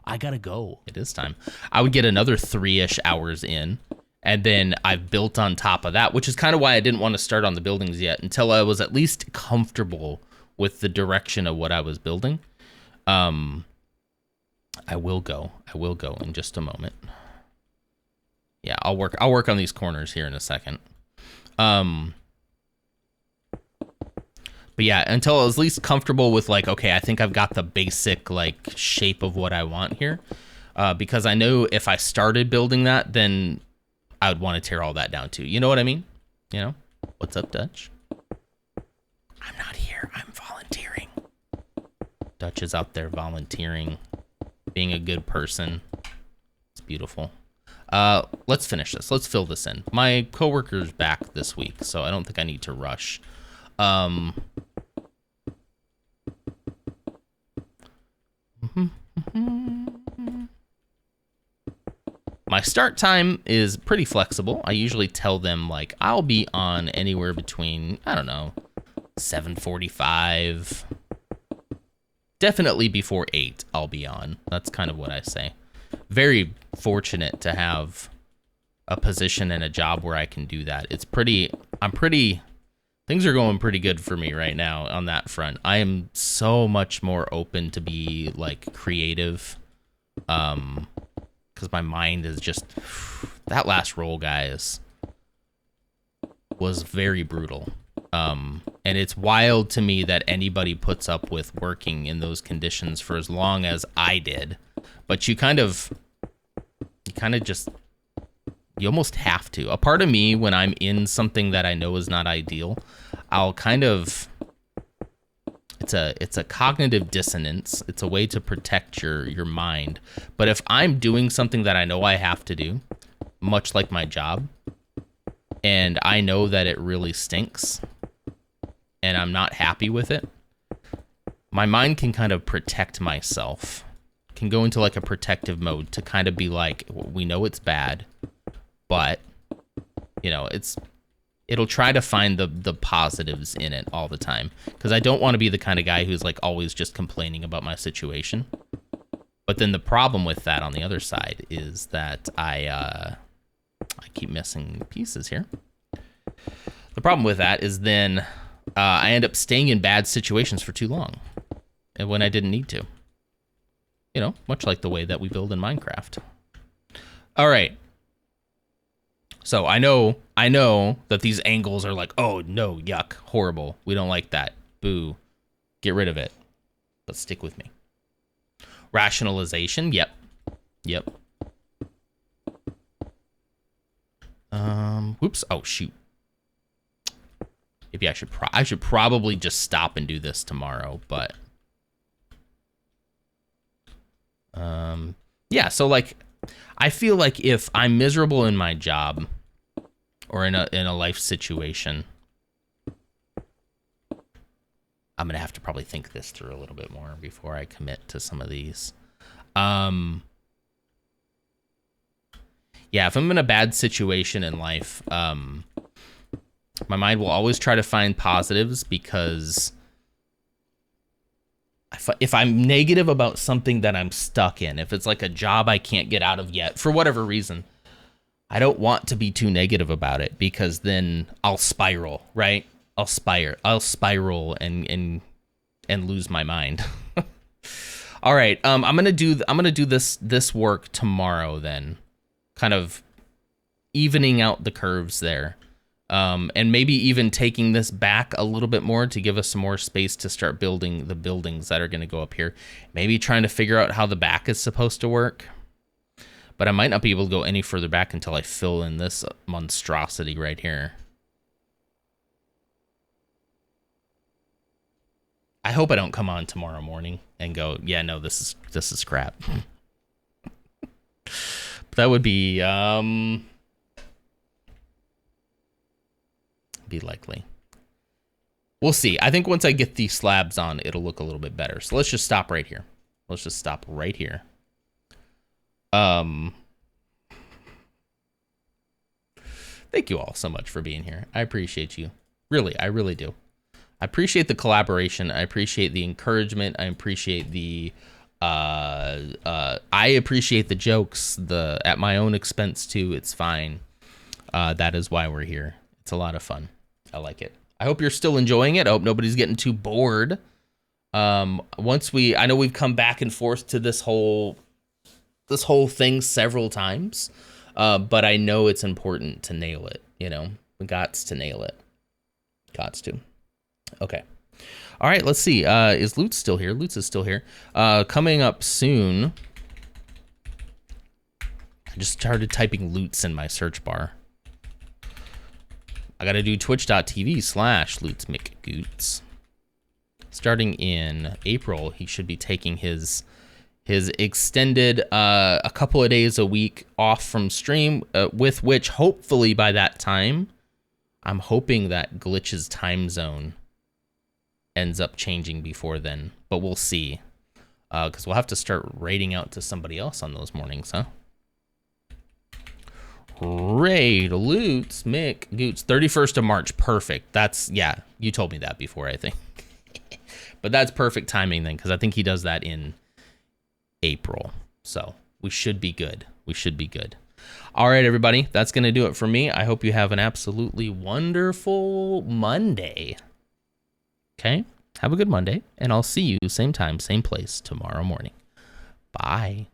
I gotta go. It is time. I would get another 3-ish hours in. And then I've built on top of that, which is kind of why I didn't want to start on the buildings yet until I was at least comfortable with the direction of what I was building. I will go in just a moment. Yeah, I'll work on these corners here in a second. But yeah, until I was at least comfortable with like, okay, I think I've got the basic like shape of what I want here. Because I know if I started building that, then I would want to tear all that down too. You know what I mean? You know? What's up, Dutch? I'm not here. I'm volunteering. Dutch is out there volunteering, being a good person. It's beautiful. Let's finish this. Let's fill this in. My coworker's back this week, so I don't think I need to rush. My start time is pretty flexible. I usually tell them like I'll be on anywhere between, I don't know, 7:45. Definitely before 8 I'll be on. That's kind of what I say. Very fortunate to have a position and a job where I can do that. Things are going pretty good for me right now on that front. I am so much more open to be like creative. Because my mind is just, that last roll, guys, was very brutal. And it's wild to me that anybody puts up with working in those conditions for as long as I did. But you almost have to. A part of me, when I'm in something that I know is not ideal, I'll kind of, it's a cognitive dissonance. It's a way to protect your mind. But if I'm doing something that I know I have to do, much like my job, and I know that it really stinks, and I'm not happy with it, my mind can kind of protect myself, can go into like a protective mode to kind of be like, we know it's bad, but you know, it'll try to find the positives in it all the time, because I don't want to be the kind of guy who's like always just complaining about my situation. But then the problem with that on the other side is that I keep missing pieces here. The problem with that is then I end up staying in bad situations for too long, and when I didn't need to. You know, much like the way that we build in Minecraft. All right. So I know that these angles are like, oh no, yuck, horrible. We don't like that. Boo. Get rid of it. But stick with me. Rationalization. Yep. Whoops. Oh shoot. Maybe I should probably just stop and do this tomorrow, but yeah, so like I feel like if I'm miserable in my job or in a life situation, I'm gonna have to probably think this through a little bit more before I commit to some of these. Yeah, if I'm in a bad situation in life, my mind will always try to find positives, because if I'm negative about something that I'm stuck in, if it's like a job I can't get out of yet, for whatever reason, I don't want to be too negative about it, because then I'll spiral, right? I'll spiral and lose my mind. All right, I'm gonna do this work tomorrow then, kind of evening out the curves there. And maybe even taking this back a little bit more to give us some more space to start building the buildings that are going to go up here. Maybe trying to figure out how the back is supposed to work. But I might not be able to go any further back until I fill in this monstrosity right here. I hope I don't come on tomorrow morning and go, yeah, no, this is crap. That would be likely. We'll see. I think once I get these slabs on, it'll look a little bit better. So let's just stop right here. Let's just stop right here. Thank you all so much for being here. I appreciate you. Really, I really do. I appreciate the collaboration. I appreciate the encouragement. I appreciate the I appreciate the jokes, at my own expense too. It's fine. That is why we're here. It's a lot of fun. I like it. I hope you're still enjoying it. I hope nobody's getting too bored. I know we've come back and forth to this whole thing several times, but I know it's important to nail it. You know, we gots to nail it. Gots to. Okay. All right, let's see. Is Lutz still here? Lutz is still here. Coming up soon. I just started typing Lutz in my search bar. I got to do twitch.tv/LutzMcGoots. Starting in April, he should be taking his extended a couple of days a week off from stream, with which hopefully by that time, I'm hoping that Glitch's time zone ends up changing before then, but we'll see. Because we'll have to start raiding out to somebody else on those mornings, huh? Raid, Lutz, Mick, Goots, 31st of March, perfect. That's, yeah, you told me that before, I think. But that's perfect timing then, because I think he does that in April. So we should be good. We should be good. All right, everybody, that's going to do it for me. I hope you have an absolutely wonderful Monday. Okay, have a good Monday, and I'll see you same time, same place tomorrow morning. Bye.